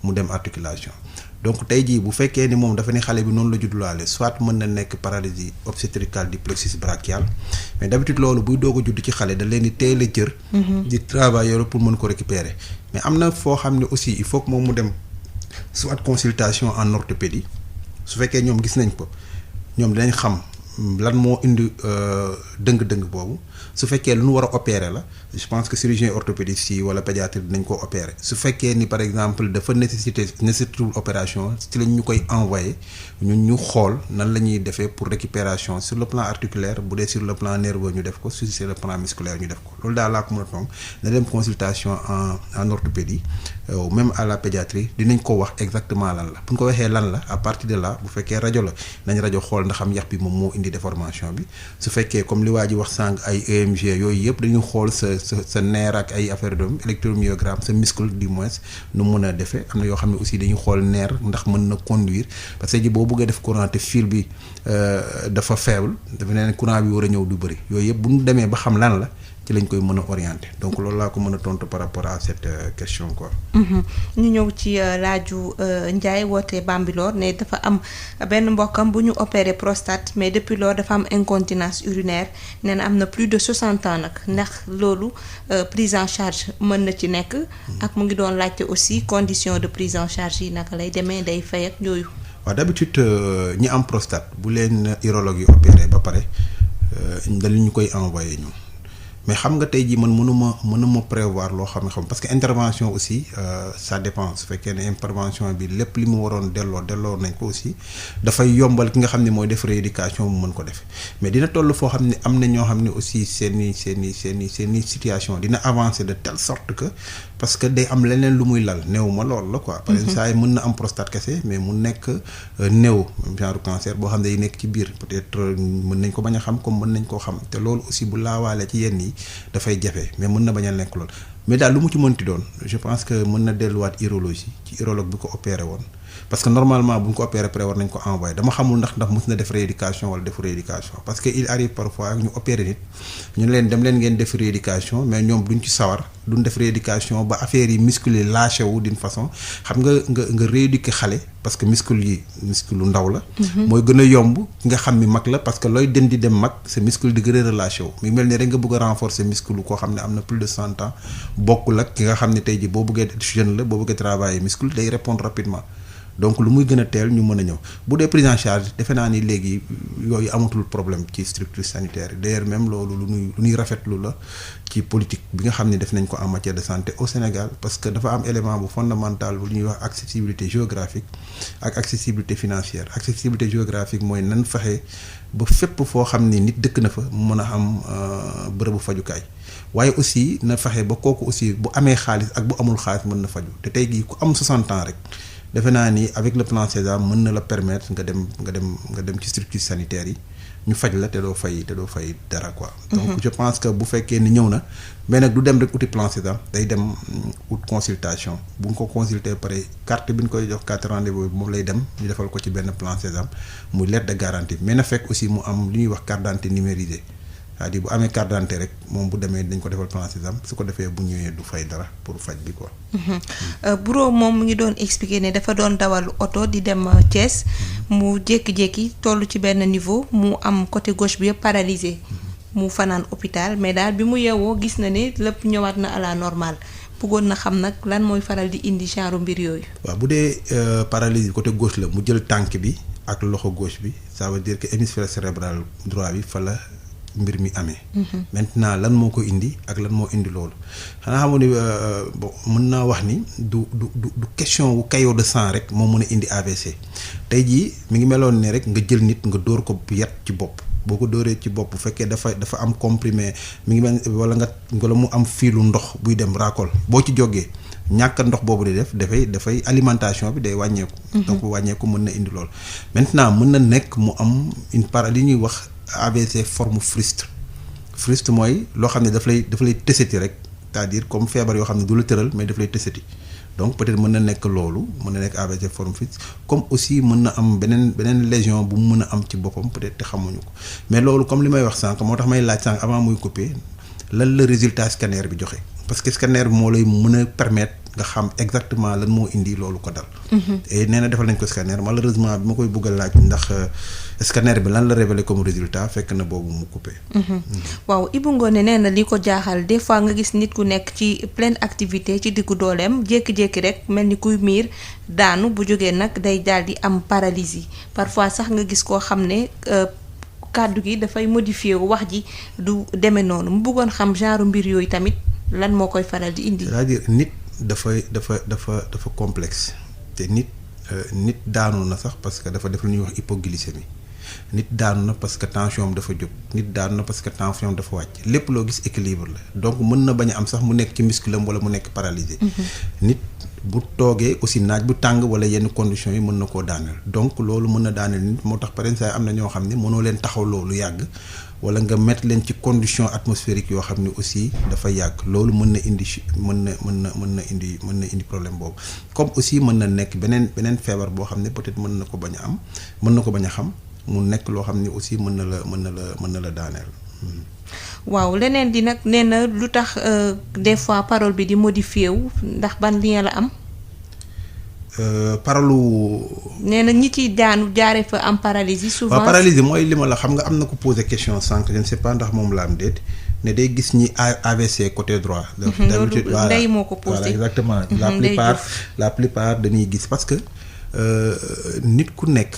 mu dem articulation donc tey jii bu fekkee ni moom dafa ne xale bi noonu la juddulaale soit mën na nekk paralysie obstétricale du plexus brachial mais d'habitude loolu buy doog a judd ci xale da leen di teel a jër di travailler pour mën ko récupérer mais am na foo xam ne aussi il faut que moom mu dem soit consultation en orthopédie su fekkee ñoom gis nañ ko ñoom dinañ xam lan moo indi dëng-dëng boobu su fekkee lu ñu war a opérer la je pense que chirurgien orthopédiste yi wala pédiatre dinañ ko opérer su fekkee ni par exemple dafa nécessité opération ci lañ ñu koy envoyer ñun ñu xool nan la ñuy defee pour récupération sur le plan articulaire bu dee sur le plan nerveux ñu def ko sur le plan musculaire ñu def ko loolu daal laa ko mën a toog na dem consultation en orthopédie même à la pédiatrie dinañ ko wax exactement lan la bu ñu ko waxee lan la à partir de là bu fekkee rajo la nañ rajo xool ndax am yax bi moom moo indi déformation bi su fekkee comme li waa ji wax sànq ay EMG yooyu yëpp dañu xool sa nerf ak ay affaire de électromyogramme sa muscle du moins nu mun a defee am na yoo xam ne aussi dañuy xool nerf ndax mën na conduire parce que ji boo bëggee def courant te fil bi dafa faible dafa ne courant bi war a ñëw du bëri yooyu yëpp bu ñu demee ba xam lan la ci lañ koy mën a orienter donc loolu laa ko mën a tontu par rapport à cette question quoi. ñu ñëw ci laaju Ndiaye woote Bambilor ne dafa am benn mbokkam bu ñu opéré prostate mais depuis lors dafa am incontinence urinaire nee na am na plus de 60 ans nag ndax loolu prise en charge mën na ci nekk. ak mu ngi doon laajte aussi condition de prise en charge yi naka lay demee day fay ak yooyu. waaw d'habitude ñi am prostate bu leen urologue yi opéré ba pare dañu ñu koy envoyé ñu. mais xam nga tey jii man mënuma prévoir loo xam parce que intervention aussi ça dépend su fekkee ne intervention bi lépp li mu waroon delloo nañ ko aussi dafay yombal ki nga xam ne mooy def rééducation mu mën ko def mais dina toll foo xam ne am na ñoo xam ne aussi seeni situation dina avancer de telle sorte que parce que day am leneen lu muy lal néew ma loolu la quoi. par exemple saa yi mën na am prostate kese mais mu nekk néew genre cancer boo xam ne day nekk ci biir peut-être mën nañ ko bañ a xam comme mën nañ koo xam te loolu aussi bu laawaale ci yenn yi dafay jafe mais mën na bañ a nekk lool mais daal lu mu ci mënti doon je pense que mën na delluwaat urologie ci urologue bi ko opéré woon parce que normalement bu ñu ko opéré pré war nañ ko envoyé dama xamul ndax mës na def rééducation wala def rééducation parce que il arrive parfois ñu opéré nit ñu ne leen dem leen ngeen def rééducation mais ñoom duñ ci sawar duñ def rééducation ba affaire yi muscle yi lâché wu d'une façon xam nga rééduquer xale parce que muscle lu ndaw la. mooy gën a yomb ki nga xam ni mag la parce que looy den di dem mag sa muscle di gën a relâché wu mi mel ni rek nga bëgg a renforcer muscle koo xam ne am na plus de 100 ans bokkul ak ki nga xam ne tey jii boo bëggee jeune la boo bëggee travailler muscle day répondre rapidement. donc lu muy gën a teel ñu mën a ñëw bu dee prise en charge defe naa ni léegi yooyu amatul problème ci structure sanitaire yi d'ailleurs même loolu lu ñuy rafetlu la ci politique bi nga xam ne def nañ ko en matière de santé au Sénégal parce que dafa am élément bu fondamental bu ñuy wax accessibilité géographique ak accessibilité financière accessibilité géographique mooy nan fexe ba fépp foo xam ni nit dëkk na fa mu mën a am bërëbu fajukaay waaye aussi na fexe ba kooku aussi bu amee xaalis ak bu amul xaalis mën na faju te tey jii ku am 60 ans rek defe naa ni avec le plan Sésame mën na la permettre nga dem ci structure sanitaire yi ñu faj la te doo fay dara quoi. donc je pense que bu fekkee ni ñëw na mais nag du dem rek uti plan Sésame day dem ut consultation bu nga ko consulter pare carte bi ñu koy jox carte rendez-vous moom lay dem ñu defal ko ci benn plan Sésame muy lettre de garantie mais na fekk aussi mu am li ñuy wax carte d'identité numérisée c'est-à-dire bu amee carte d'identité rek moom bu demee dañ ko defal plan Sésame su ko defee bu ñëwee du fay dara pour faj bi quoi. Buro moom mu ngi doon expliquer ne dafa doon dawal oto di dem Thiès mu jékki-jékki toll ci benn niveau mu am côté gauche bi yëpp paralysé mu fanaan hôpital mais daal bi mu yeewoo gis na ne lépp ñëwaat na à la normale bëggoon na xam nag lan mooy faral di indi genre mbir yooyu. waaw bu dee paralysie côté gauche la mu jël tànk bi ak loxo gauche bi ça veut dire que hémisphère cérébral droit bi fa la mbir mi amee. maintenant lan moo ko indi ak lan moo indi loolu xanaa xamoon ni bon mën naa wax ni du question wu caillot de sang rek moo mën a indi AVC tey jii mi ngi meloon ne rek nga jël nit nga dóor ko yat ci bopp boo ko dóoree ci bopp bu fekkee dafa am comprimé mi ngi mel wala mu am fiilu ndox buy dem racole boo ci jógee ñàkk ndox boobu di dafay alimentation bi day wàññeeku. donc wàññeeku mën na indi loolu maintenant mën na nekk mu am li ñuy wax AVC forme frustre mooy loo xam ne daf lay tësati rek c'est-à-dire comme feebar yoo xam ne du la tëral mais daf lay tësati donc peut-être mën na nekk loolu mën na nekk AVC forme fixe comme aussi mën na am beneen lésion bu mu mën a am ci boppam peut-être te xamuñu ko mais loolu comme li may wax sànq moo tax may laaj sànq avant muy couper lan la résultat scanner bi joxe parce que scanner bi moo lay mën a permettre nga xam exactement lan moo indi loolu ko dal. et nee na defal nañ ko scanner malheureusement bi ma koy bëgg a laaj ndax scanner bi lan la révélé comme résultat fekk na boobu mu coupé. waaw Ibou Ngoné nee na li ko jaaxal des fois nga gis nit ku nekk ci pleine activité ci diggu dooleem jékki-jékki rek mel ni kuy miir daanu bu jógee nag day daal di am paralysie parfois sax nga gis koo xam ne kàddu gi dafay modifié wu wax ji du demee noonu mu bëggoon xam genre mbir yooyu tamit lan moo koy faral di indi. c'est-à-dire nit dafa complexe te nit daanu na sax parce que dafa def lu ñuy wax hypoglycémie nit daanu na parce que tension am dafa jóg nit daanu na parce que tension am dafa wàcc lépp loo gis équilibre la donc mën na bañ a am sax mu nekk ci musculam wala mu nekk paralysé. nit bu toogee aussi naaj bu tàng wala yenn conditions yi mën na koo daaneel donc loolu mën na daaneel nit moo tax par exemple am na ñoo xam ne mënoo leen taxaw loolu yàgg wala nga mettre leen ci conditions atmosphériques yoo xam ne aussi dafa yàgg loolu mën na indi problème boobu comme aussi mën na nekk beneen feebar boo xam ne peut-être mën na ko bañ a am mën na ko bañ a xam mu nekk loo xam ne aussi mën na la daaneel. waaw leneen di nag nee na lu tax des fois parole bi di modifié wu ndax ban lien la am. parolu. nee na ñi ci daanu jaaree fa am paralysie. souvent waaw paralysie mooy li ma la xam nga am na ko posé question sànq je ne sais pas ndax moom la am déet ne day gis ñi AVC côté droit. d'habitude voilà ndey moo ko posé voilà exactement. la plupart dañuy gis parce que nit ku nekk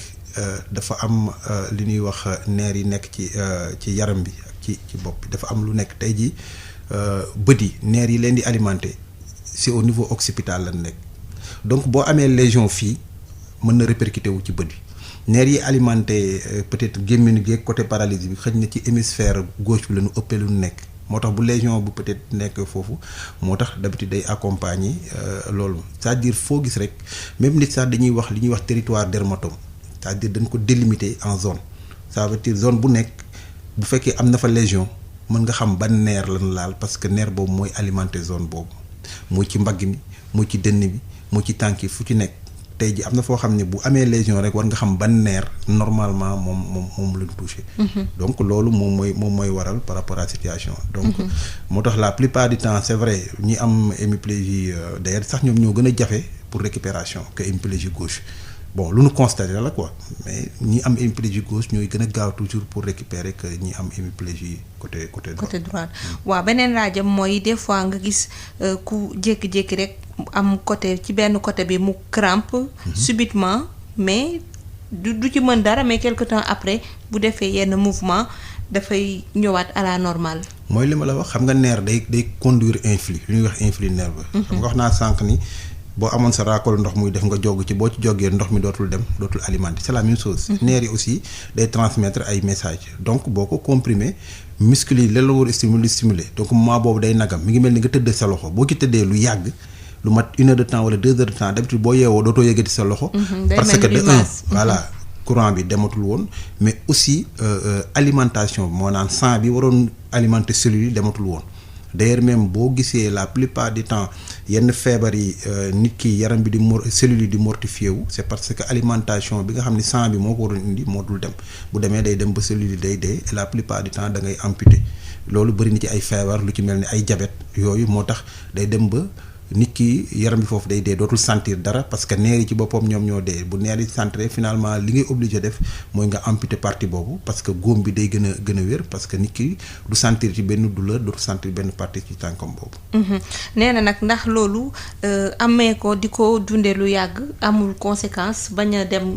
dafa am li ñuy wax nerf yi nekk ci yaram bi. ci bopp bi dafa am lu nekk tey jii bët yi nerf yi leen di alimenter c'est au niveau occipital la nekk donc boo amee lésion fii mën na répercuter wu ci bët yi nerf yi alimenter peut-être gémmiñ gi côté paralysie bi xëj na ci hémisphère gauche bi la ñu ëppee lu nekk moo tax bu lésion bu peut-être nekk foofu moo tax d'habitude day accompagner loolu c'est-à-dire foo gis rek même nit sax dañuy wax li ñuy wax territoire dermatome c'est-à-dire dañ ko délimiter en zone ça veut dire zone bu nekk. bu fekkee am na fa lésion mën nga xam ban nerf lan laal parce que nerf boobu mooy alimenter zone boobu muy ci mbagg mi muy ci dënn bi muy ci tànk yi fu ci nekk tey ji am na foo xam ne bu amee lésion rek war nga xam ban nerf normalement moom lañ touché. donc loolu moom mooy waral par rapport à situation. donc moo tax la plupart du temps c'est vrai ñi am hémiplégie d'ailleurs sax ñoom ñoo gën a jafe pour récupération que hémiplégie gauche. bon lu nu constaté la quoi mais ñi am hémiplégie gauche ñooy gën a gaaw toujours pour récupérer que ñi am hémiplégie côté droit. waaw beneen laajam mooy des fois nga gis ku jékki-jékki rek am côté ci benn côté bi mu crampe. subitement mais du ci mën dara mais quelque temps après bu defee yenn mouvement dafay ñëwaat à la normale. mooy li ma la wax xam nga nerf day conduire influx lu ñuy wax influx nerveux. xam nga wax naa sànq ni. boo amoon sa raakool ndox muy def nga jogg ci boo ci joggee ndox mi dootul alimenter c'est la même chose. nerf yi aussi day transmettre ay messages donc boo ko comprimé muscles yi la war a stimuler donc moment boobu day nagam mi ngi mel ni nga tëdd sa loxo boo ci tëddee lu yàgg lu mat 1 heure de temps wala 2 heures de temps d'habitude boo yeewoo dootoo yëgati sa loxo. parce que de un voilà courant bi dematul woon mais aussi alimentation moo naan sang bi waroon alimenter cellules yi dematul woon. d'ailleurs même boo gisee la plupart du temps yenn feebar yi nit ki yaram bi cellules yi di mortifié wu c'est parce que alimentation bi nga xam ne sang bi moo ko waroon indi moo dul dem bu demee day dem ba cellules yi day dee et la plupart du temps da ngay amputé loolu bëri na ci ay feebar lu ci mel ni ay diabète yooyu moo tax day dem ba nit ki yaram bi foofu day dee dootul sentir dara parce que neer yi ci boppam ñoom ñoo dee bu neer yi sentir finalement li ngay obligé def mooy nga amputer partie boobu parce que góom bi day gën a wér parce que nit ki du sentir ci benn douleur dootul sentir benn partie ci tànkam boobu. nee na nag ndax loolu amee ko di ko dundee lu yàgg amul conséquence bañ a dem.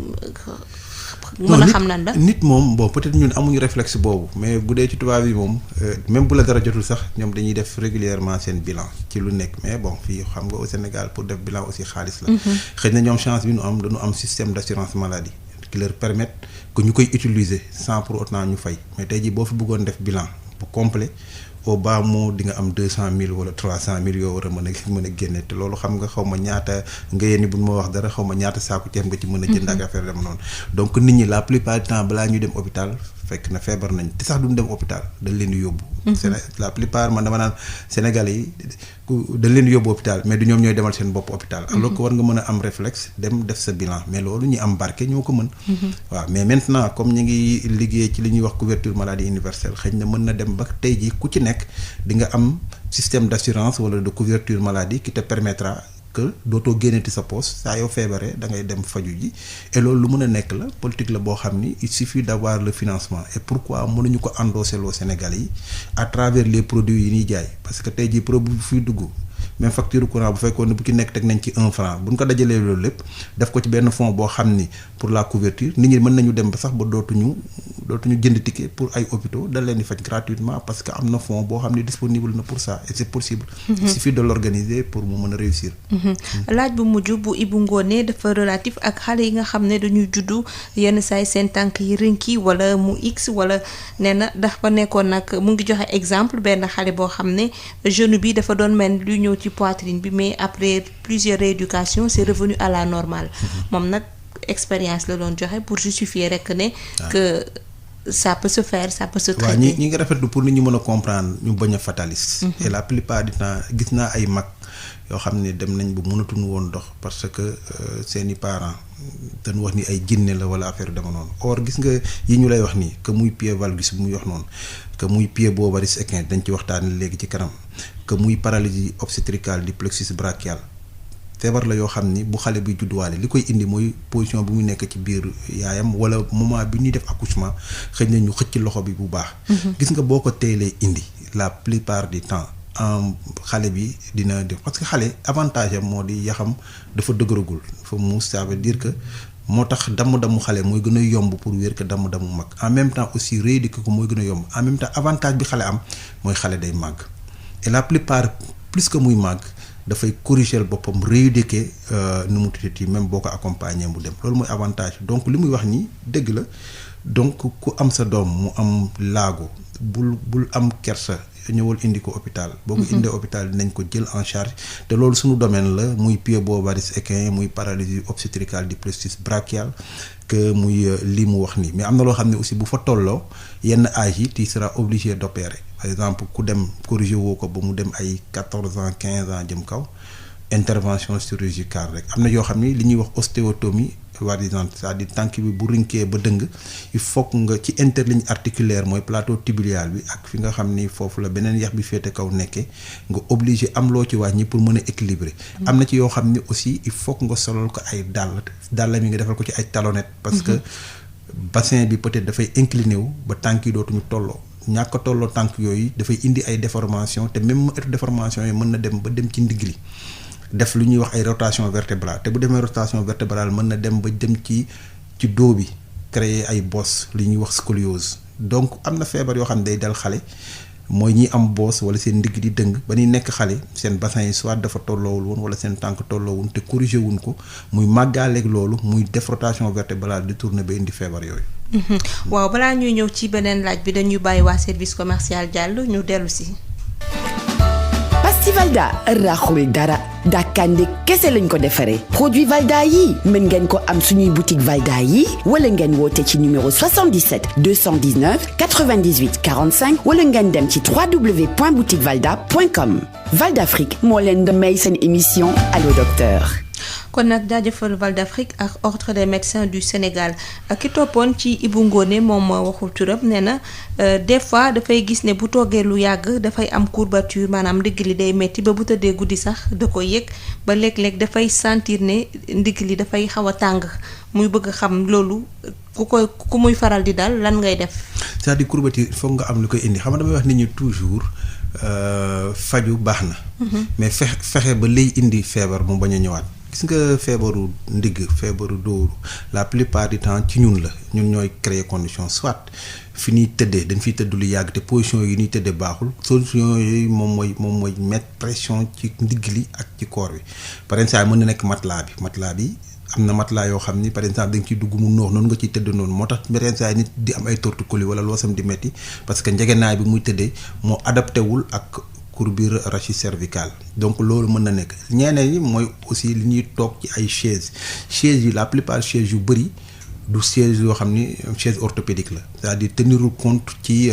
mën a xam nan la nit moom bon peut-être ñun amuñu réflexe boobu mais bu dee ci tubaab yi moom même bu la dara jotul sax ñoom dañuy def régulièrement seen bilan ci lu nekk mais bon fii xam nga au Sénégal pour def bilan aussi xaalis la. xëy na ñoom chance bi ñu am dañu am système d'assurance maladie qui leur permettre que ñu koy utiliser sans pour autant ñu fay mais tey jii boo fi bëggoon def bilan bu complet au bas mot di nga am 200 000 wala 300 000 yoo war a mën a génne te loolu xam nga xaw ma ñaata nga yéen bu ma wax dara xaw ma ñaata saaku ceeb nga ci mën a jënd ak affaire dem noonu donc nit ñi la plupart du temps balaa ñuy dem hôpital fekk na feebar nañ te sax duñ dem hôpital dañ leen di yóbbu. la plupart man dama naan Sénégalais yi dañ leen di yóbbu hôpital mais du ñoom ñooy demal seen bopp hôpital. alors que war nga mën a am réflexe dem def sa bilan mais loolu ñi am barke ñoo ko mën. waaw mais maintenant comme ñi ngi liggéey ci li ñuy wax couverture maladie universelle xëy na mën na dem ba tey jii ku ci nekk di nga am système d'assurance wala de couverture maladie qui te permettra que dootoo génneti sa poste saa yoo feebaree da ngay dem faju ji et loolu lu mën a nekk la politique la boo xam ni il suffit d'avoir le financement et pourquoi mënuñu ko endosser loo Sénégal yi à travers les produits yi ñuy jaay parce que tey jii produit bu fiy dugg même facture courant bu fekkoon ne bu ci nekk teg nañ ci 1 franc bu ñu ko dajalee loolu lépp def ko ci benn fonds boo xam ni pour la couverture nit ñi mën nañu dem ba sax ba dootuñu jënd ticket pour ay hôpitaux dañ leen di faj gratuitement parce que am na fonds boo xam ne disponible na pour ça et c'est possible. Il suffit de l'organiser pour mu mën a réussir. laaj bu mujj bu Ibou Ngoné dafa relatif ak xale yi nga xam ne dañuy juddu yenn saay seen tànk yi rënki wala mu x wala nee na dafa nekkoon nag mu ngi joxe exemple benn xale boo xam ne genou bi dafa doon mel luy ñëw ci poitrine bi mais après plusieurs rééducations c'est revenu à la normale moom nag expérience la doon joxe pour justifier rek ne que ça peut se faire ça peut se traiter. waaw ñi ngi rafetlu pour nit ñi mën a comprendre ñu bañ a fataliste. et la plupart du temps gis naa ay mag yoo xam ne dem nañ bu mënatuñu woon dox parce que seeni parents dañu wax ni ay jinne la wala affaire dama noonu or gis nga yi ñu lay wax nii que muy pied valgus bu muy wax noonu que muy pied bovaris équin dañ ci waxtaan léegi ci kanam que muy paralysie obstétricale du plexus brachial feebar la yoo xam ni bu xale bi judduwaale li koy indi mooy position bi muy nekk ci biir yaayam wala moment bi ñuy def accouchement xëy na ñu xëcc loxo bi bu baax. gis nga boo ko teelee indi la plupart du temps xale bi dina def parce que xale avantage am moo di yaxam dafa dëgëragul dafa muus ça veut dire que moo tax damm-damm xale mooy gën a yomb pour wér que damm-damm mag en même temps aussi rééduquer ko mooy gën a yomb en même temps avantage bi xale am mooy xale day màgg et la plupart plus que muy màgg dafay corriger boppam rééduquer nu mu tuddati même boo ko accompagner mu dem loolu mooy avantage donc li muy wax nii dëgg la donc ku am sa doom mu am laago bul am kersa ñëwal indi ko hôpital boo ko indee hôpital dinañ ko jël en charge te loolu suñu domaine la muy pied bovaris équin muy paralysie obstétricale du plexus brachial que muy li mu wax nii mais am na loo xam ne aussi bu fa tolloo yenn âge yi tu seras obligé d'opérer par exemple ku dem corriger woo ko ba mu dem ay 14 ans 15 ans jëm kaw intervention chirurgicale rek am na yoo xam ni li ñuy wax ostéotomie soi-disant c'est-à-dire tànk bi bu rinkee ba dëng il faut nga ci interligne articulaire mooy plateau tibial bi ak fi nga xam ni foofu la beneen yax bi féete kaw nekkee nga obligé am loo ci wàññi pour mën a équilibrer. am na ci yoo xam ni aussi il faut nga solal ko ay dàll mi nga defal ko ci ay talonnettes parce que bassin bi peut-être dafay incliné wu ba tànk yi dootuñu tolloo ñàkk a tolloo tànk yooyu dafay indi ay déformation te même déformation yi mën na dem ba dem ci ndigg li def lu ñuy wax ay rotation vertébrale te bu demee rotation vertébrale mën na dem ba dem ci dos bi créer ay bosse li ñuy wax scoliose donc am na feebar yoo xam ne day dal xale mooy ñi am bosse wala seen ndigg di dëng ba ñuy nekk xale seen bassin yi soit dafa tolloowul woon wala seen tànk tolloowul te corrigé wuñ ko muy màggaaleeg loolu muy def rotation vertébrale di tourner ba indi feebar yooyu. waaw balaa ñuy ñëw ci beneen laaj bi dañuy bàyyi waa service commercial jàll ñu dellu si. pasti Valda raxul dara dàkkande kese lañ ko defaree produit Valda yi mën ngeen ko am suñuy boutique Valda yi wala ngeen woote ci numéro 77 219 98 45 wala ngeen dem ci www.boutiquevalda.com Val d'Afrique moo leen di may seen émission Allo Docteur. kon nag jaajëfal Val d'Afrique ak ordre des médecins du Sénégal ki toppoon ci Ibou Ngoné moom waxul turam nee na des fois dafay gis ne bu toogee lu yàgg dafay am courbature maanaam ndigg li day metti ba bu tëddee guddi sax da koy yëg ba léeg-léeg dafay sentir ne ndigg li dafay xaw a tàng muy bëgg xam loolu ku muy faral di daal lan ngay def. c'est-à-dire courbature foog nga am lu koy indi xam nga damay wax nit ñi toujours faju baax na. mais fexe ba lay indi feebar mu bañ a ñëwaat. gis nga feebaru ndigg feebaru dóoru la plupart du temps ci ñun la ñun ñooy créer condition soit fi ñuy tëddee dañ fiy tëdd lu yàgg te position yi ñuy tëddee baaxul solution yooyu moom mooy mettre pression ci ndigg li ak ci corps bi par exemple mën na nekk matelas bi am na matelas yoo xam ni par exemple da nga ciy dugg mu noox noonu nga ciy tëdd noonu moo tax par exemple nit di am ay torticolis wala loosam di metti parce que njegenaay bi muy tëddee moo adapté wul ak courbure rachis-cervicale donc loolu mën na nekk ñeneen yi mooy aussi li ñuy toog ci ay chaise yi la plupart chaise yu bëri du chaise yoo xam ni chaise orthopédique la c'est-à-dire tenirul compte ci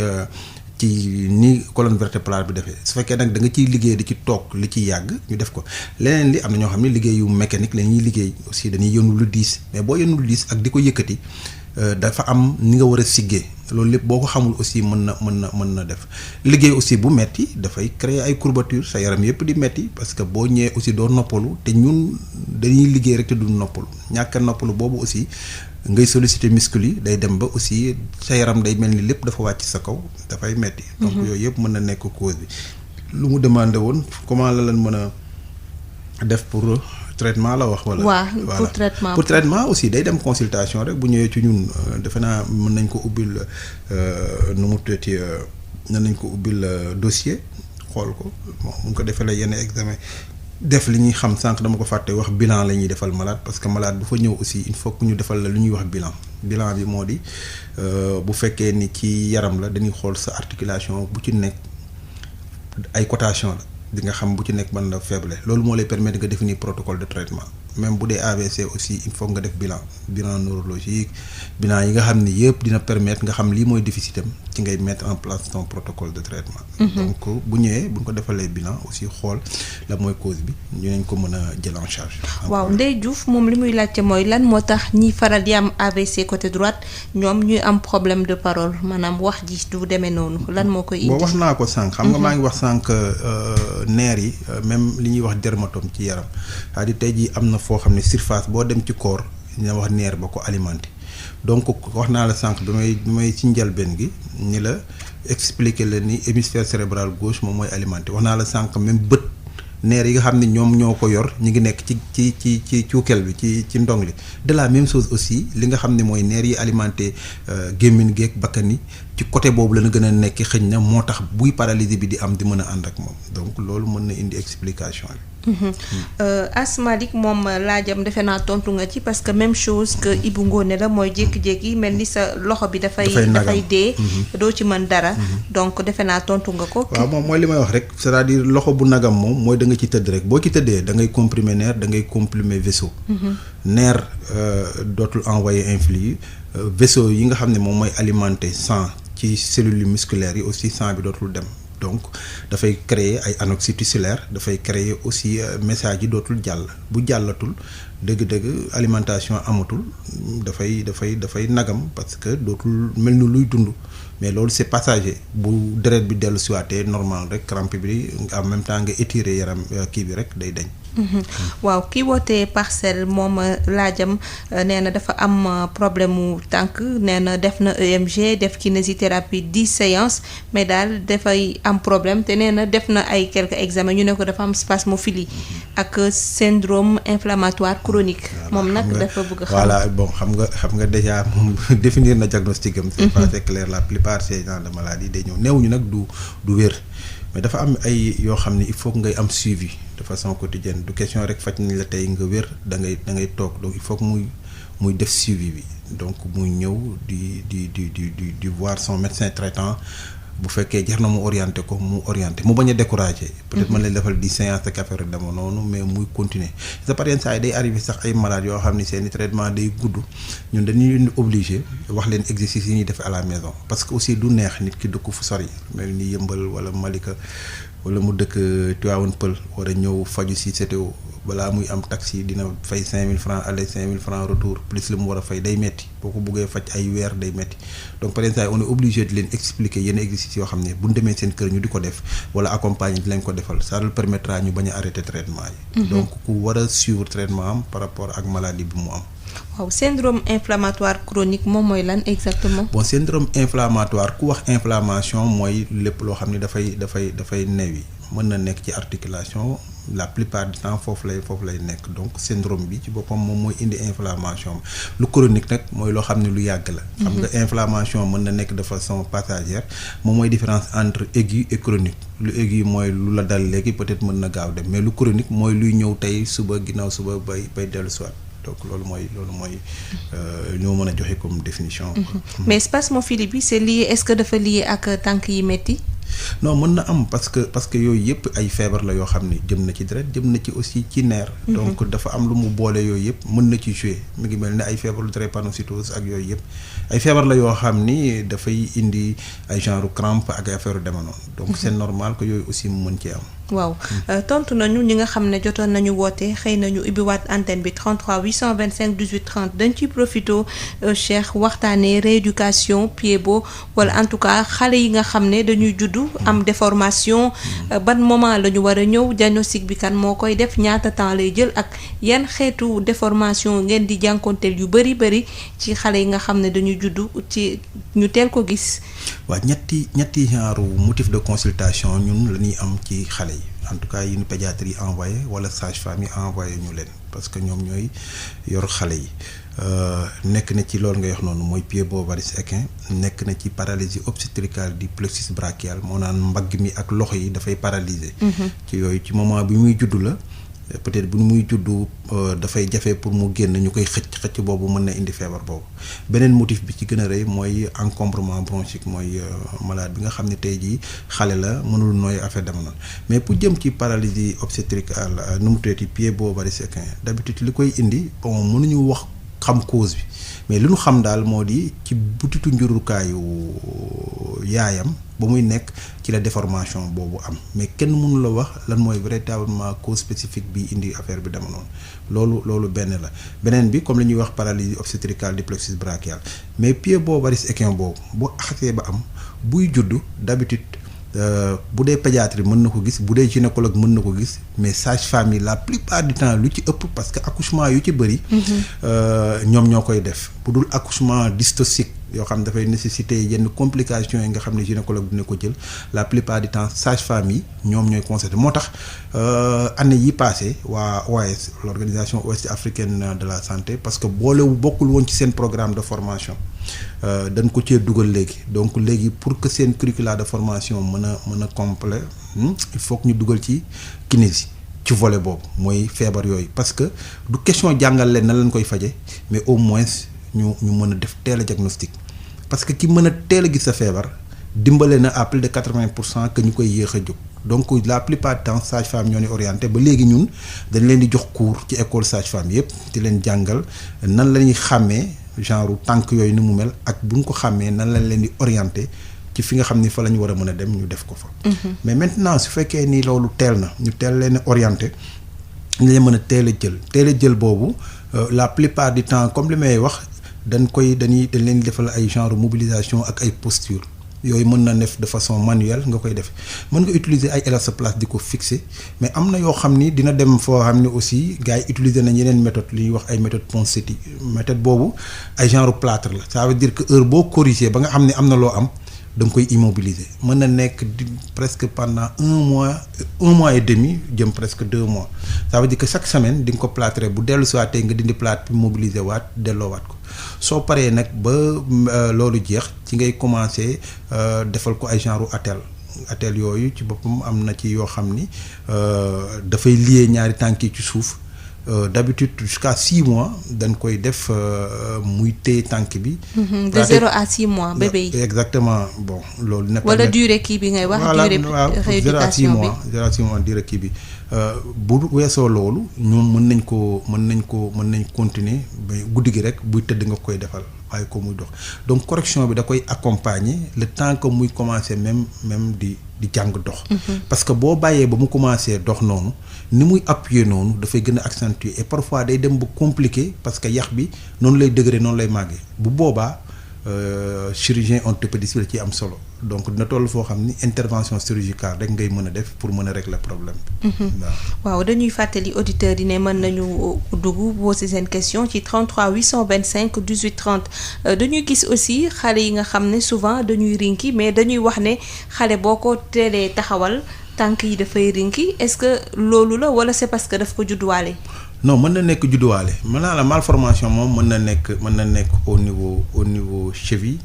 ni colonne vertébrale bi defee su fekkee nag da nga ciy liggéey di ci toog li ci yàgg ñu def ko leneen li am na ñoo xam ne liggéey yu mécanique la ñuy liggéey aussi dañuy yëndu lu diis mais boo yëndu lu diis ak di ko yëkkati dafa am ni nga war a siggee loolu lépp boo ko xamul aussi mën na def liggéey aussi bu metti dafay créer ay courbature sa yaram yëpp di metti parce que boo ñëwee aussi doo noppalu te ñun dañuy liggéey rek te du noppalu ñàkk a noppalu boobu aussi ngay solliciter muscle yi day dem ba aussi sa yaram day mel ni lépp dafa wàcc sa kaw dafay metti donc yooyu yëpp mën na nekk cause bi lu mu demandé woon comment la leen mën a def pour traitement la wax wala voilà pour traitement aussi day dem consultation rek bu ñëwee ci ñun defe naa mën nañ ko ubbil nu mu tuddati mën nañ ko ubbil dossier xool ko bon mun ko defee la yenn examen def li ñuy xam sànq dama ko fàtte wax bilan la ñuy defal malade parce que malade bu fa ñëw aussi il faut que ñu defal la lu ñuy wax bilan bi moo di bu fekkee ni ci yaram la dañuy xool sa articulation bu ci nekk ay cotation la di nga xam bu ci nekk ban la faible loolu moo lay permettre nga définir protocole de traitement même bu dee AVC aussi il faut nga def bilan neurologique bilan yi nga xam ni yëpp dina permettre nga xam lii mooy déficit am ci ngay mettre en place ton protocole de traitement. donc bu ñëwee bu ñu ko defalee bilan aussi xool la mooy cause bi dinañ ko mën a jël en charge. waaw Ndeye Diouf moom li muy laajte mooy lan moo tax ñi faral di am AVC côté droite ñoom ñuy am problème de parole maanaam wax ji du demee noonu lan moo koy indi. boo wax naa ko sànq. xam nga maa ngi wax sànq nerf yi même li ñuy wax dermatome ci yaram c'est-à-dire tey jii am na foo xam ne surface boo dem ci corps dina wax nerf ba ko alimenté donc wax naa la sànq bi may ci njëlbeen gi ni la expliquer la ni hémisphère cérébral gauche moom mooy alimenté wax naa la sànq même bët nerf yi nga xam ne ñoom ñoo ko yor ñu ngi nekk ci cuukeel bi ci ndong li de la même chose aussi li nga xam ne mooy nerf yi alimenté gémmiñ geeg bakkan yi ci côté boobu la na gën a nekk xëñ na moo tax buy paralysie bi di am di mën a ànd ak moom donc loolu mën na indi explication bi. Asmalik moom laajam defe naa tontu nga ci parce que même chose que Ibou Ngoné la mooy jékki-jékki mel ni sa loxo bi dafay dee doo ci mën dara donc defe naa tontu nga ko. waaw moom mooy li may wax rek c'est-à-dire loxo bu nagam moom mooy da nga ci tëdd rek boo ci tëddee da ngay comprimer nerf da ngay comprimer vaisseau. nerf dootul envoyer influx vaisseau yi nga xam ne moom mooy alimenter sang ci cellules musculaires yi aussi sang bi dootul dem. donc dafay créer ay anoxie tissulaire dafay créer aussi message yi dootul jàll bu jàllatul dëgg-dëgg alimentation amatul dafay nagam parce que dootul mel ni luy dund mais loolu c'est passager bu deret bi dellu siwaatee normal rek crampe bi en même temps nga étirer yaram kii bi rek day dañ. waaw kii wootee parcelle moom laajam nee na dafa am problème mu tànk nee na def na EMG def kinésithérapie 10 séances mais daal dafay am problème te nee na def na ay quelques examens ñu ne ko dafa am spasmophilie ak syndrome inflammatoire chronique. moom nag dafa bëgg xam. voilà bon xam nga déjà moom définir na diagnostic am. c'est pas très clair la plupart ces gens de maladies day ñëw néewuñu nag du wér. mais dafa am ay yoo xam ne il faut que ngay am suivi de façon quotidienne du question rek faj nañ la tey nga wér da ngay toog donc il faut que muy def suivi bi donc muy ñëw di voir son médecin traitant bu fekkee jar na mu orienté ko mu orienté mu bañ a découragé. peut-être mën lay defal 10 séances ak affaire dama noonu mais muy continuer sa parents saa yi day arrivé sax ay malades yoo xam ne seeni traitement day gudd ñun dañuy obligé wax leen exercice yi ñuy def à la maison parce que aussi du neex nit ki dëkk fu sori mel ni Yëmbal wala Malika wala mu dëkk Tivaouane Peulh war a ñëw faju si CTO balaa muy am taxi dina fay 5000 francs aller 5000 francs retour plus li mu war a fay day metti boo ko buggee faj ay weer day metti donc par exemple on est obligé de leen expliquer yenn exercices yoo xam ne bu ñu demee seen kër ñu di ko def wala accompagner di leen ko defal ça leur permettra ñu bañ a arrêter traitement yi. donc ku war a suivre traitement am par rapport ak maladie bi mu am. waaw syndrome inflammatoire chronique moom mooy lan exactement. bon syndrome inflammatoire ku wax inflammation mooy lépp loo xam ne dafay newi mën na nekk ci articulation la plupart du temps foofu lay nekk donc syndrome bi ci boppam moom mooy indi inflammation lu chronique nag mooy loo xam ne lu yàgg la. xam nga inflammation mën na nekk de façon passagère moom mooy différence entre aigu et chronique lu aigu mooy lu la dal léegi peut-être mën na gaaw dem mais lu chronique mooy luy ñëw tey suba ginnaaw suba bay dellu siwaat donc loolu mooy ñoo mën a joxe comme définition. mais spasmophilie bi c'est lié est-ce que dafa lié ak tànk yi metti non mën na am parce que yooyu yëpp ay feebar la yoo xam ni jëm na ci deret jëm na ci aussi ci nerf. donc dafa am lu mu boole yooyu yëpp mën na ci jouer mi ngi mel ne ay feebaru drépanocytose ak yooyu yëpp ay feebar la yoo xam ni dafay indi ay genre crampe ak ay affaire dema noonu donc c'est normal que yooyu aussi mu mën cee am. waaw tontu nañu ñi nga xam ne jotoon nañu woote xëy nañu ubbiwaat antenne bi 33 825 18 30 dañ ciy profito Cheikh waxtaanee rééducation pied-bot wala en tout cas xale yi nga xam ne dañuy juddu am déformation ban moment la ñu war a ñëw diagnostic bi kan moo koy def ñaata temps lay jël ak yan xeetu déformation ngeen di jànkonteel yu bëri ci xale yi nga xam ne dañuy juddu ci ñu teel ko gis. waaw ñetti genre motif de consultation ñun la ñuy am ci xale yi en tout cas yi ñu pédiatrie envoyé wala sage-femme yi envoyé ñu leen parce que ñoom ñooy yor xale yi nekk na ci loolu nga wax noonu mooy pied-bot variceux équin nekk na ci paralysie obstétricale du plexus brachial moo naan mbagg mi ak loxo yi dafay paralyser ci yooyu ci moment bi muy juddu la peut-être bu muy juddu dafay jafe pour mu génn ñu koy xëcc boobu mën na indi feebar boobu beneen motif bi ci gën a rëy mooy encombrement bronchique mooy malade bi nga xam ne tey jii xale la mënul nooy affaire dama noonu mais pour jëm ci paralysie obstétricale nu mu tuddati pied-bot variceux équin d'habitude li koy indi bon mënuñu wax xam cause bi mais li ñu xam daal moo di ci butitu njurukaayu yaayam ba muy nekk ci la déformation boobu am mais kenn mënu la wax lan mooy véritablement cause spécifique bi indi affaire bi dama noonu loolu benn la beneen bi comme li ñuy wax paralysie obstétricale du plexus brachial mais pied-bot variceux équin boobu boo xasee ba am buy juddu d'habitude bu dee pédiatrie mën na ko gis bu dee gynécologue mën na ko gis mais sage-femme yi la plupart du temps lu ci ëpp parce que accouchement yu ci bëri ñoom ñoo koy def bu dul accouchement dystoxique yoo xam ne dafay nécessiter yenn complications yi nga xam ne gynécologue dina ko jël la plupart du temps sage-femme yi ñoom ñooy constaté moo tax année yi passé waa OAS l'organisation ouest africaine de la santé parce que bokkul woon ci seen programme de formation dañ ko cee dugal léegi donc léegi pour que seen curricula de formation mën a complet il faut que ñu dugal ci kinésie ci volet boobu mooy feebar yooyu parce que du question jàngal leen na leen koy faje mais au moins ñu mën a def teel a diagnostic parce que ki mën a teel a gis sa feebar dimbale na à plus de 80% que ñu koy yéex a jóg donc la plupart du temps sage-femme ñoo ni orienté ba léegi ñun dañ leen di jox cours ci école sage-femme yépp di leen jàngal nan la ñuy xàmmee genre tànk yooyu ni mu mel ak bu ñu ko xàmmee nan lañ leen di orienté ci fi nga xam ni fa la ñu war a mën a dem ñu def ko fa. mais maintenant su fekkee ni loolu teel na ñu teel leen orienté ñu leen mën a teel a jël boobu la plupart du temps comme li may wax dañ leen di defal ay genre mobilisation ak ay posture yooyu mën na def de façon manuelle nga koy def mën nga utiliser ay élastoplast di ko fixer mais am na yoo xam ni dina dem foo xam ne aussi gars yi utiliser nañ yeneen méthode li ñuy wax ay méthode Ponseti méthode boobu ay genre plâtre la ça veut dire que heure boo corriger ba nga xam ne am na loo am da nga koy immobiliser mën na nekk presque pendant un mois et demi jëm presque 2 mois ça veut dire que chaque semaine di nga ko plâtrer bu dellu siwaatee nga dindi plâtre mobiliser waat delloowaat ko soo paree nag ba loolu jeex ci ngay commencer defal ko ay genre attelle yooyu ci boppam am na ci yoo xam ni dafay lier ñaari tànk yi ci suuf d'habitude jusqu'à 6 mois dañ koy def muy téye tànk bi. de 0 à 6 mois bébé yi. exactement bon loolu. wala durée kii bi ngay wax. durée rééducation bi 0 à 6 mois durée kii bi bu weesoo loolu ñoom mën nañ continuer ba guddi gi rek buy tëdd nga koy defal waaye ko muy dox donc correction bi da koy accompagner le temps que muy commencer même di jàng dox. parce que boo bàyyee ba mu commencer dox noonu ni muy appuyer noonu dafay gën a accentuer et parfois day dem ba compliqué parce que yax bi noonu lay dëgëre noonu lay màggee bu boobaa chirurgien orthopédiste la ci am solo donc dina toll foo xam ni intervention chirurgicale rek ngay mën a def pour mën a régler problème bi. waaw dañuy fàttali auditeurs yi ne mën nañu dugg poser seen question ci 33 825 18 30 dañuy gis aussi xale yi nga xam ne souvent dañuy rinki mais dañuy wax ne xale boo ko teelee taxawal tànk yi dafay rinki est-ce que loolu la wala c'est parce que daf ko judduwaale. non mën na nekk judduwaale mën naa la malformation moom mën na nekk au niveau cheville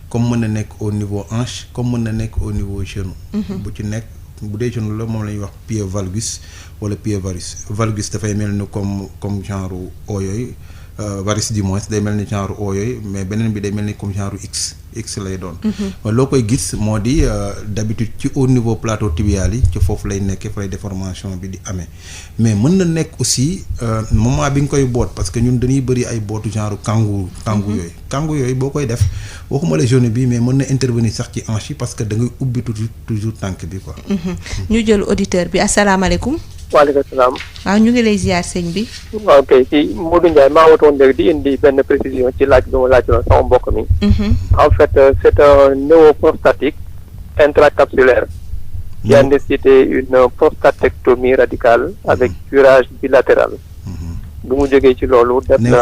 comme mën na nekk au niveau hanche comme mën na nekk au niveau genou. bu ci nekk bu dee genou la moom la ñuy wax pied valgus wala pied varus valgus dafay mel ni comme genre o yooyu varice du moins day mel ni genre O yooyu mais beneen bi day mel ni comme genre X lay doon. loo koy gis moo di d'habitude ci au niveau plateau tibial yi ci foofu lay nekkee fa lay déformation bi di amee mais mën na nekk aussi moment bi nga koy boot parce que ñun dañuy bëri ay bootu genre kangourou yooyu boo koy def waxuma la jaune bi mais mën na intervenir sax ci hanche yi parce que da ngay ubbi toujours tànk bi quoi. ñu jël auditeur bi asalaamaaleykum. waaleykum salaam. waaw ñu ngi lay ziar sëñ bi. waaw kay kii Modou Ndiaye maa woote woon léegi di indi benn précision ci laaj bi ma laajaloon sama mbokk mi. En fait c'est un néoprostatique intracapsulaire qui a nécessité une prostatectomie radicale avec curage bilatéral. bu mu jógee ci loolu. def na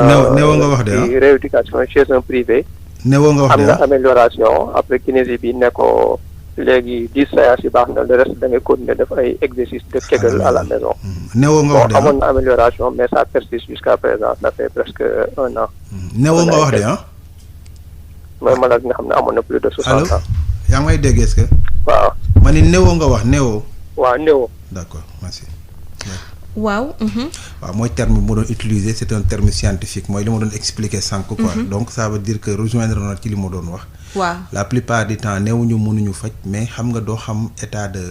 ci rééducation chez un privé. am na amélioration après kinésie bi ne ko léegi 10 séances yi baax na le reste da ngay continuer def ay exercices de Kegel à la maison. bon amoon na amélioration mais ça persiste jusqu'à présent ça fait presque 1 an. néew nga wax de mooy malade nga xam ne amoon na plus de 60 ans. yaa ngi may dégg est-ce que. waaw. ma ni néew nga wax néew. waaw néew. d'accord merci. waaw. waaw mooy terme bi ma doon utiliser c'est un terme scientifique mooy li ma doon expliquer sànq quoi. donc ça veut dire que rejoindre na ci li ma doon wax. waaw la plupart du temps néewuñu mënuñu faj mais xam nga doo xam état de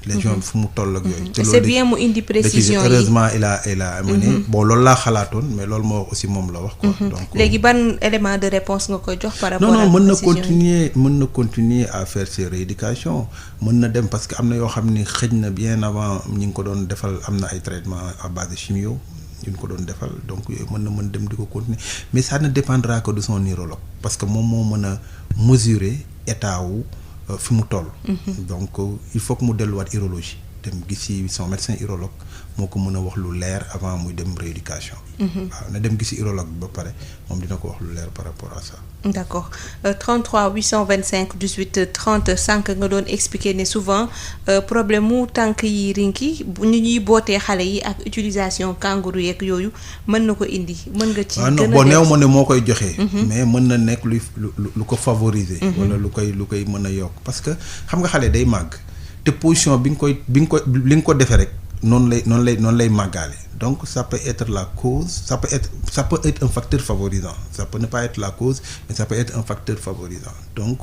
lésion bi fu mu toll ak yooyu. te c'est bien mu indi précision yi heureusement il a amené bon loolu laa xalaatoon mais loolu moo wax aussi moom la wax quoi. donc léegi ban élément de réponse nga koy jox par rapport non mën na continuer à faire ses rééducations mën na dem parce que am na yoo xam ni xëj na bien avant ñi ngi ko doon defal am na ay traitements à base de chimio. ñu ko doon defal donc yooyu mën dem di ko continuer mais ça ne dépendra que de son neurologue parce que moom moo mën a mesurer état wu fi mu toll. donc il faut que mu delluwaat urologie dem gisi son médecin urologue moo ko mën a wax lu leer avant muy dem rééducation. waaw na dem gisi urologue ba pare moom dina ko wax lu leer par rapport à ça. d'accord 33 825 18 30 sànq nga doon expliquer ne souvent problème mu tànk yi rinki bu ñu ñuy bootee xale yi ak utilisation kangourou yeeg yooyu mën na ko indi mën nga ci gën a bon néew ma ne moo koy joxe. mais mën na nekk lu ko favoriser. wala lu koy mën a yokk parce que xam nga xale day màgg te position bi nga ko defee rek noonu lay màggaale. donc ça peut être la cause ça peut être un facteur favorisant ça peut ne pas être la cause mais ça peut être un facteur favorisant donc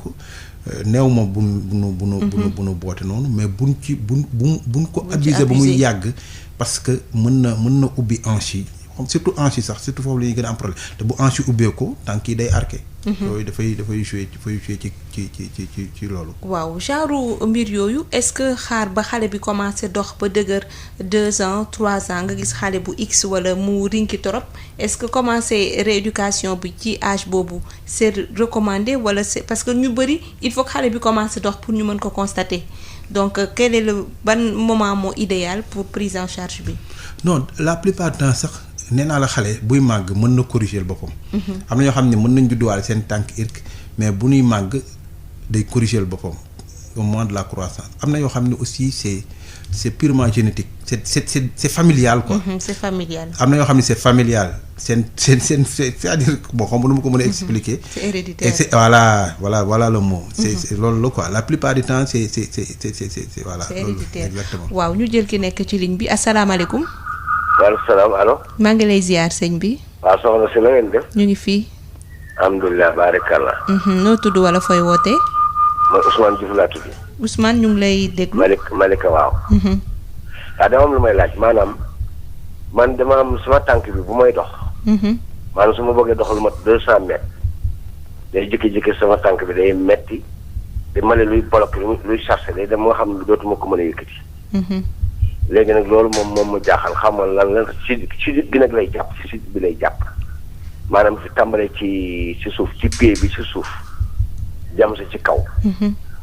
néew ma bu nu boote noonu mais buñ ko abuser ba muy yàgg parce que mën na ubbi hanche yi surtout hanche yi sax surtout foofu la ñuy gën a am problème te bu hanche yi ubbee ko tànk yi day arqué. yooyu dafay jouer ci loolu. waaw genre mbir yooyu est-ce que xaar ba xale bi commencé dox ba dëgër 2 ans 3 ans nga gis xale bu X wala mu rinki torop est-ce que commencer rééducation bi ci âge boobu c'est recommandé wala c'est parce que ñu bari il faut que xale bi commencé dox pour ñu mën ko constater donc quel est le ban moment moo idéal pour prise en charge bi. non la plupart du temps sax. nee naa la xale buy màgg mën na corriger boppam. am na ñoo xam ne mën nañ judduwaale seen tànk irk mais bu ñuy màgg day corriger boppam au moment de la croissance am na yoo xam ne aussi c'est purement génétique c'est familial quoi. C'est familial. am na yoo xam ne c'est familial seen c'est-à-dire bon xam nga nu ma ko mën a expliquer. C'est héréditaire. et c'est voilà le mot. c'est loolu la quoi la plupart du temps c'est voilà. C'est héréditaire exactement. waaw ñu jël ki nekk ci ligne bi asalaamaaleykum. waaleykum salaam allo. maa ngi lay ziar sëñ bi. waaw soxna si la ngeen def. ñu ngi fii. alhamdulilah baarakallah. noo tudd wala fooy wootee. man Ousmane Diouf laa tudd. Ousmane ñu ngi lay déglu. Malika waaw. waaw dama am lu may laaj maanaam man dama am sama tànk bi bu may dox. maanaam su ma bëggee dox lu mat 200 mètres. day jékki-jékki sama tànk bi day metti di mel luy bloqué luy chargé day dem nga xam ne dootuma ko mën a yëkkati. léegi nag loolu moom mu jaaxal xamal lan ci gi nag lay jàpp ci bi lay jàpp maanaam fi tàmbalee ci suuf ci pied bi ci suuf jam sa ci kaw.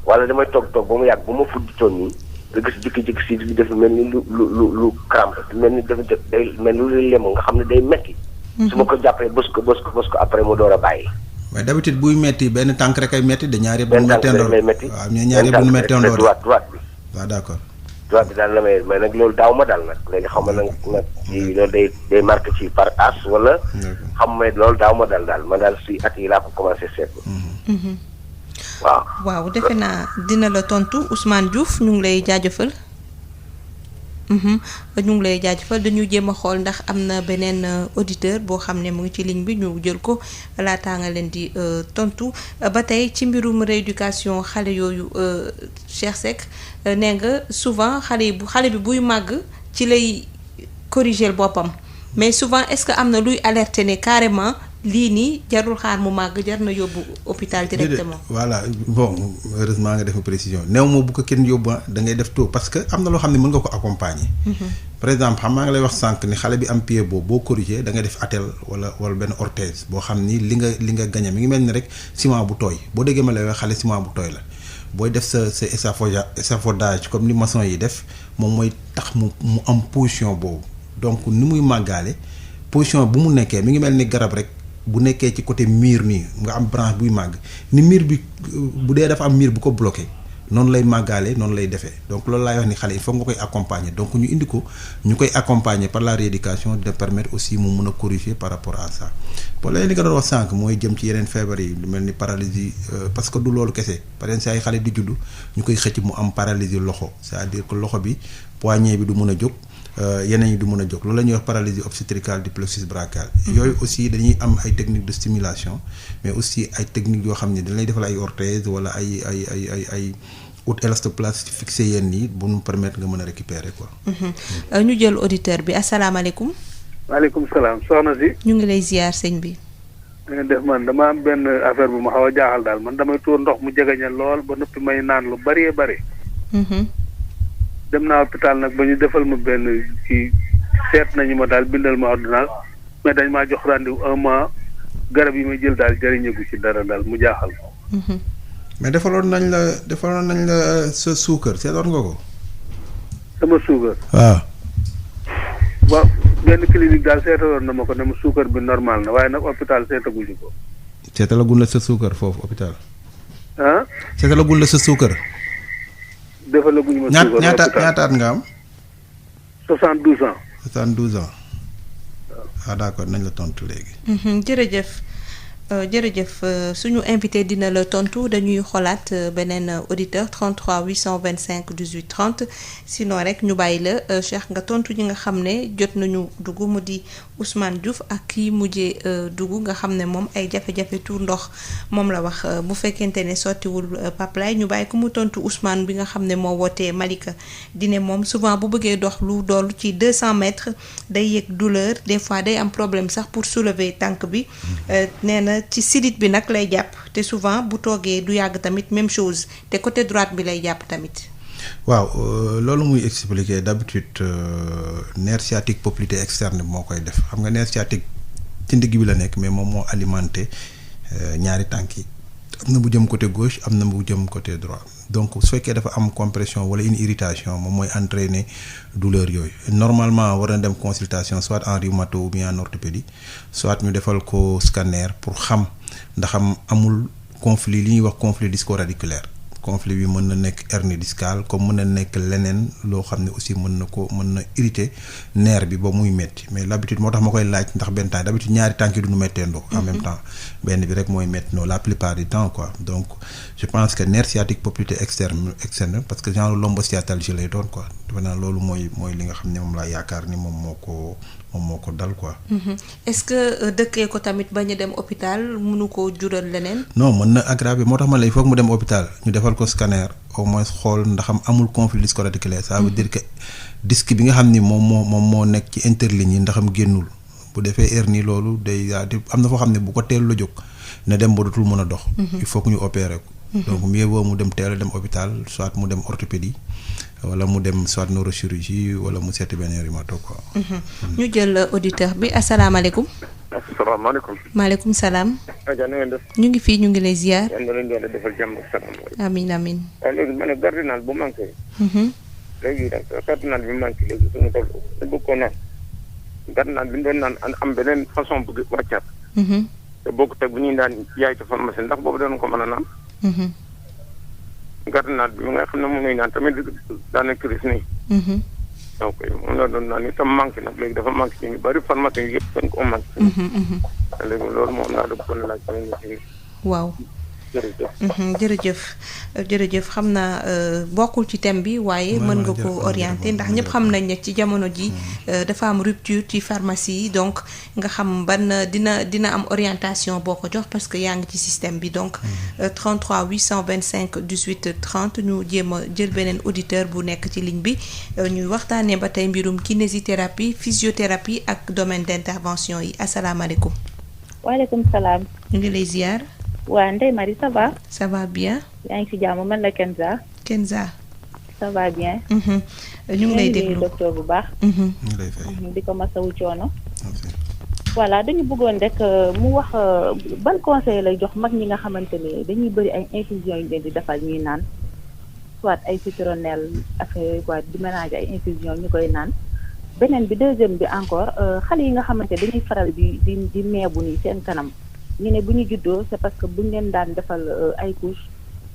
wala damay toog ba mu yàgg ba ma fudditoon nii nga gis jékki-jékki si bi dafa mel ni lu crampe mel ni dafa day mel ni lu lemu nga xam ne day metti. su ma ko jàppee bës ko après mu door a bàyyi. mais d'habitude buy metti benn tànk rek ay metti de ñaari. benn tànk rek lay metti waaw mais ñaari bu ñu metteendoo droite bi. waaw d'accord. droite bi daal la may mais nag loolu daaw ma daal nag léegi xam nga nag ci loolu day marqué ci par as wala. xam nga loolu daaw ma daal man daal si at yi laa ko commencé seetlu. waaw defe naa dina la tontu Ousmane Diouf ñu ngi lay jaajëfal. ñu ngi lay jaajëfal dañu jéem a xool ndax am na beneen auditeur boo xam ne mu ngi ci ligne bi ñu jël ko laataa nga leen di tontu ba tey ci mbirum rééducation xale yooyu Cheikh Seck nee nga souvent xale bi buy màgg ci lay corriger boppam mais souvent est-ce que am na luy alerter ne carrément lii nii jarul xaar mu màgg jar na yóbbu hôpital directement. voilà bon heureusement nga def précision néew moo bu ko kenn yóbbu da ngay def tout parce que am na loo xam ne mën nga ko accompagner. par exemple xam maa ngi lay wax sànq ni xale bi am pied boobu boo corriger da ngay def attelle wala benn orthèse boo xam ni li nga gagné mi ngi mel ni rek ciment bu tooy boo déggee ma lay wax xale ciment bu tooy la booy def sa échafaudage comme ni maçon yi def moom mooy tax mu am position boobu donc ni muy màggaale position bu mu nekkee mi ngi mel ni garab rek. bu nekkee ci côté mur nii nga am branche buy màgg ni mur bi bu dee dafa am mur bu ko bloqué noonu lay màggaale noonu lay defee donc loolu laay wax ni xale il faut nga koy accompagner donc ñu indi ko ñu koy accompagner par la rééducation de permettre aussi mu mun a corriger par rapport à ça bon léegi li nga doon wax sànq mooy jëm ci yeneen feebar yi lu mel ni paralysie parce que du loolu kese par exemple saa yi xale di juddu ñu koy xëcc mu am paralysie loxo c'est-à-dire que loxo bi poignet bi du mun a jóg yeneen yi du mën a jóg loolu la ñuy wax paralysie obstétricale du plexus brachial yooyu aussi dañuy am ay techniques de stimulation mais aussi ay techniques yoo xam ne dañ lay defal ay orthèse wala ay out élastoplastie fixé yenn yi bu ñu permettre nga mën a récupérer quoi. ñu jël auditeur bi asalaamaaleykum. waaleykum salaam soxna si. ñu ngi lay ziar sëñ bi. nga def man dama am benn affaire bu ma xaw a jaaxal daal man damay tuur ndox mu jegeñal lool ba noppi may naan lu bëree bëri. dem naa hôpital nag ba ñu defal ma benn kii seet nañu ma daal bindal ma ordonnance mais dañ maa jox rendez-vous 1 mois garab yi may jël daal jëriñagu ci dara daal mu jaaxal. mais defaloon nañ la sa suukar seetoon nga ko. sama suukar. waaw benn clinique daal seetaloon na ma ko ne ma suukar bi normal na waaye nag hôpital seetaguñu ko. seetalagul la sa suukar foofu hôpital. ah. seetalagul la sa suukar. defalaguñu ma suukar ñaataat nga am. 72 ans. 72 ans. ah d'accord nañ la tontu léegi. jërëjëf suñu invité dina la tontu dañuy xolaat beneen auditeur 33 825 18 30 sinon rek ñu bàyyi la Cheikh nga tontu ñi nga xam ne jot nañu dugg mu di Ousmane Diouf ak kii mujjee dugg nga xam ne moom ay jafe-jafe tuur ndox moom la wax bu fekkente ne sottiwul paplaay ñu bàyyi ko mu tontu Ousmane bi nga xam ne moo wootee Malika dine moom souvent bu bëggee dox lu dool ci 200 mètres day yëg douleur des fois day am problème sax pour soulever tànk bi nee na ci sidit bi nag lay jàpp te souvent bu toogee du yàgg tamit même chose te côté droite bi lay jàpp tamit. waaw loolu muy expliquer d'habitude nerf sciatique poplité externe moo koy def xam nga nerf sciatique ci ndigg bi la nekk mais moom moo alimenté ñaari tànk yi am na bu jëm côté gauche am na bu jëm côté droit donc su fekkee dafa am compression wala une irritation moom mooy entraîner douleur yooyu normalement war na dem consultation soit en rhumato ou bien en orthopédie soit ñu defal ko scanner pour xam ndax amul conflit li ñuy wax conflit disco-radiculaire conflit bi mën na nekk hernie discale comme mën na nekk leneen loo xam ne aussi mën na irriter nerf bi ba muy metti mais l'habitude moo tax ma koy laaj ndax benn temps d'habitude ñaari tànk yi duñu metteendoo en même temps benn bi rek mooy metti la plupart du temps quoi donc je pense que nerf sciatique poplité externe parce que genre lombosciatalgie lay doon quoi dafa naa loolu mooy li nga xam ne moom laa yaakaar ni moom moo ko dal quoi. est-ce que dëkkee ko tamit bañ a dem hôpital mënu koo jural leneen. non mën na aggraver moo tax ma lay foog mu dem hôpital ñu defal ko scanner au moins xool ndaxam amul conflit disco-radiculaire ça veut dire que disque bi nga xam ni moom moo nekk ci interligne yi ndaxam génnul bu defee hernie loolu day am na foo xam ne bu ko teel la jóg na dem ba dootul mën a dox. il faut que ñu opérer ko. donc mieux vaut mu dem teel a dem hôpital soit mu dem orthopédie. wala mu dem soit neurochirurgie wala mu seeti benn rhumato quoi. ñu jël auditeur bi asalaamaaleykum. asalaamaaleykum. maaleykum salaam. Adja na ngeen def. ñu ngi fii ñu ngi lay ziar. yal na leen doon defal jàmm ak salaam. amiin amiin. waaw léegi ma ne cardinal bu manqué. léegi nag cardinal bi manqué léegi suñu toll dañ bëgg koo naan cardinal bi ñu doon naan am beneen façon bu wàccaat. te bokkut ak bu ñuy daan yaay ca pharmacie ndax boobu doon ko mën a naan. cardinal bi nga xam ne moom lay naan tamit daanaka crise nii. donc moom la doon naan itam manqué nag léegi dafa manqué ci ñu bari pharmacie yi yëpp dañ ko manqué. léegi loolu moom laa doon ko laaj tamit. waaw jërëjëf xam naa bokkul ci thème bi waaye mën nga ko orienter ndax ñëpp xam nañ ne ci jamono ji dafa am rupture ci pharmacie yi donc nga xam ban dina am orientation boo ko jox parce que yaa ngi ci système bi donc 33 825 18 30 ñu jéem a jël beneen auditeur bu nekk ci ligne bi ñuy waxtaanee ba tey mbirum kinésithérapie physiothérapie ak domaine d'intervention yi asalaamaaleykum. waaleykum salaam. ñu ngi lay ziar. waa Ndeye Marie ça va. ça va bien. yaa ngi ci jàmm man la Kenza. ça va bien. ñu ngi lay déglu docteur bu baax. di ko masawu coono. voilà dañu bëggoon rek mu wax ban conseil lay jox mag ñi nga xamante ne dañuy bëri ay infusion yu leen di defal ñuy naan soit ay citronnelle affaire quoi di mélanger ay infusion ñu koy naan. beneen bi deuxième bi encore xale yi nga xamante dañuy faral di meebu nii seen kanam. ñu ne bu ñu juddoo c'est parce que bu ñu leen daan defal ay couche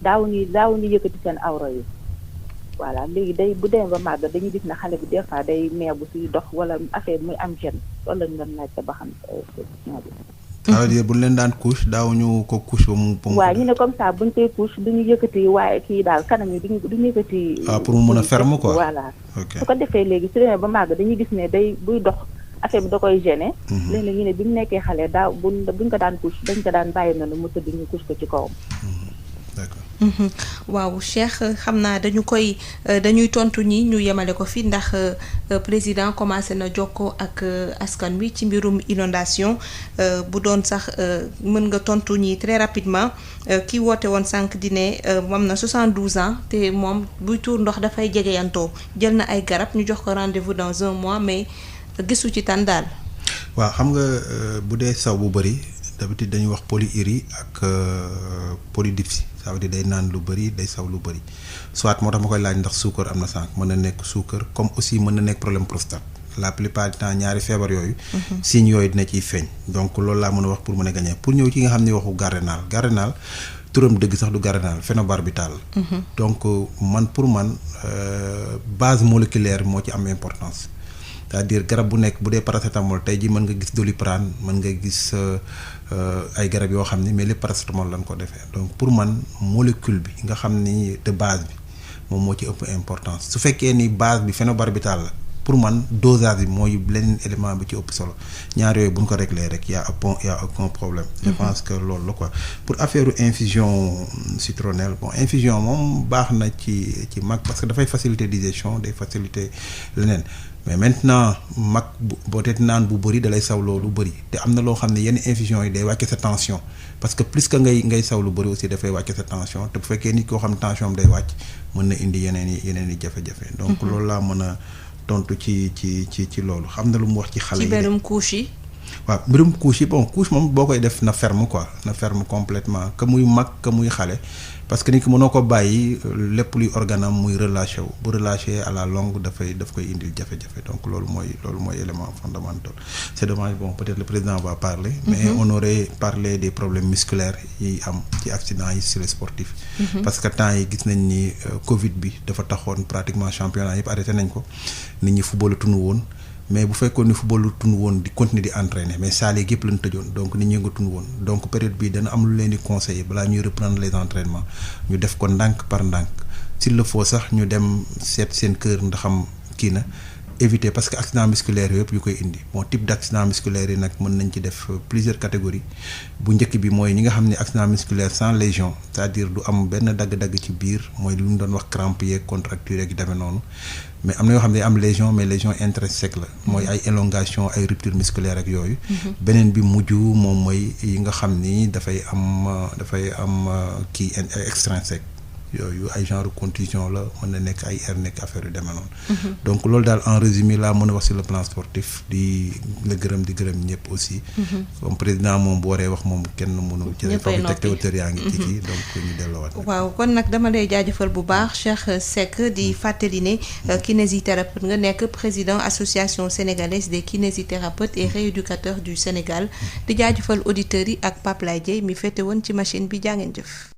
daawuñu yëkkati seen awra yi voilà léegi bu demee ba màgg dañuy gis ne xale bi des fois day meebu suy dox wala affaire muy am gêne loolu lañu doon laajte ba xam question bi. ça veut dire bu ñu leen daan couche daawuñu ko couche ba mu. waaw ñu ne comme ça buñ koy couche duñu yëkkati waaye kii daal kanam yi duñu yëkkati. pour mu mën a ferme quoi. voilà su ko defee léegi su demee ba màgg dañuy gis ne buy dox. affaire bi da koy gêner. léeg-léeg ñu ne bi mu nekkee xale buñ ko daan couche dañ ko daan bàyyi noonu mu tëdd ñu couche ko ci kawam. d'accord. waaw Cheikh xam naa dañuy tontu ñi ñu yemale ko fi ndax président commencé na jokkoo ak askan wi ci mbirum inondation bu doon sax mën nga tontu ñi très rapidement ki woote woon sànq di ne moom na 72 ans te moom buy tuur ndox dafay jegeyantoo jël na ay garab ñu jox ko rendez-vous dans un mois mais. gisu ci tan daal. waaw xam nga bu dee saw bu bëri d'habitude dañuy wax polyurie ak polydipsie ça veut dire day naan lu bëri day saw lu bëri soit moo tax ma koy laaj ndax suukar am na sànq mën na nekk suukar comme aussi mën na nekk problème prostate la plupart du temps ñaari feebar yooyu. signes yooyu dina ciy feeñ donc loolu laa mën a wax pour mën a gagner pour ñëw ci nga xam ne waxu garrénal turam dëgg sax du garrénal phénobarbital. donc pour man base moléculaire moo ci am importance. c'est-à-dire garab bu nekk bu dee paracétamol tey jii mën nga gis doliprane mën nga gis ay garab yoo xam ni mais lépp paracétamol lañ ko defee donc pour man molécule bi nga xam ni de base bi moom moo ci ëpp importance su fekkee ni base bi phénobarbital la pour man dosage bi mooy leneen élément bi ci ëpp solo ñaar yooyu bu ñu ko réglé rek y a aucun problème. je pense que loolu la quoi pour affaire infusion citronnelle infusion moom baax na ci mag parce que dafay faciliter digestion day faciliter leneen. mais maintenant mag boo te naan bu bëri dalay saw lu bëri te am na loo xam ne yenn infusion yi day wàcce sa tension parce que plus que ngay saw lu bëri aussi dafay wàcce sa tension te bu fekkee nit koo xam tension am day wàcc mën na indi yeneen i jafe-jafe. donc loolu laa mën a tontu ci loolu xam na lu mu wax ci xale yi. ci mbirum couche yi. waaw mbirum couche yi couche moom boo koy def na ferme quoi na ferme complètement que muy mag que muy xale. parce que nit ki mënoo ko bàyyi lépp luy organam muy relâché wu bu relâché à la longue daf koy indil jafe-jafe donc loolu mooy élément fondamental c'est dommage peut-être le président va parler mais on aurait parlé des problèmes musculaires yi am ci accident yi sur les sportifs parce que temps yi gis nañ ni Covid bi dafa taxoon pratiquement championnat yëpp arrêté nañ ko nit ñi footballatunu woon mais bu fekkoon ni football tun woon di continuer di entraîner mais salle yi yëpp lañ tëjoon donc nit ñi nga tun woon donc période bii dana am lu leen di conseiller balaa ñuy reprendre les entraînements ñu def ko ndànk par ndànk s'il le faut sax ñu dem seet seen kër ndaxam kii na éviter parce que accident musculaire yëpp yu koy indi type d'accident musculaire yi nag mën nañ ci def plusieurs catégories bu njëkk bi mooy ñi nga xam ne accident musculaire sans lésion c'est-à-dire du am benn dagg-dagg ci biir mooy lu ñu doon wax crampe yeeg contracture yeeg demee noonu mais am na yoo xam ne am lésion mais lésion intrinsèque la mooy ay élongation ay rupture musculaire ak yooyu beneen bi mujj moom mooy yi nga xam ni dafay am kii extrinsèque yooyu ay genre contusion la mën na nekk ay hernie nekk affaire yu demee noonu donc loolu daal en résumé laa mën a wax sur le plan sportif di gërëm ñëpp aussi comme président moom bu waree wax moom kenn mënu ci foofu teg te auteur yaa ngi ci kii donc ñu delloowaat waaw kon nag dama lay jaajëfal bu baax Cheikh Seck di fàttali ne kinésithérapeute nga nekk président association sénégalaise des kinésithérapeutes et rééducateurs du Sénégal di jaajëfal auditeurs yi ak Pape Lay Dieye mi féete woon ci machine bi jaa ngeen jëf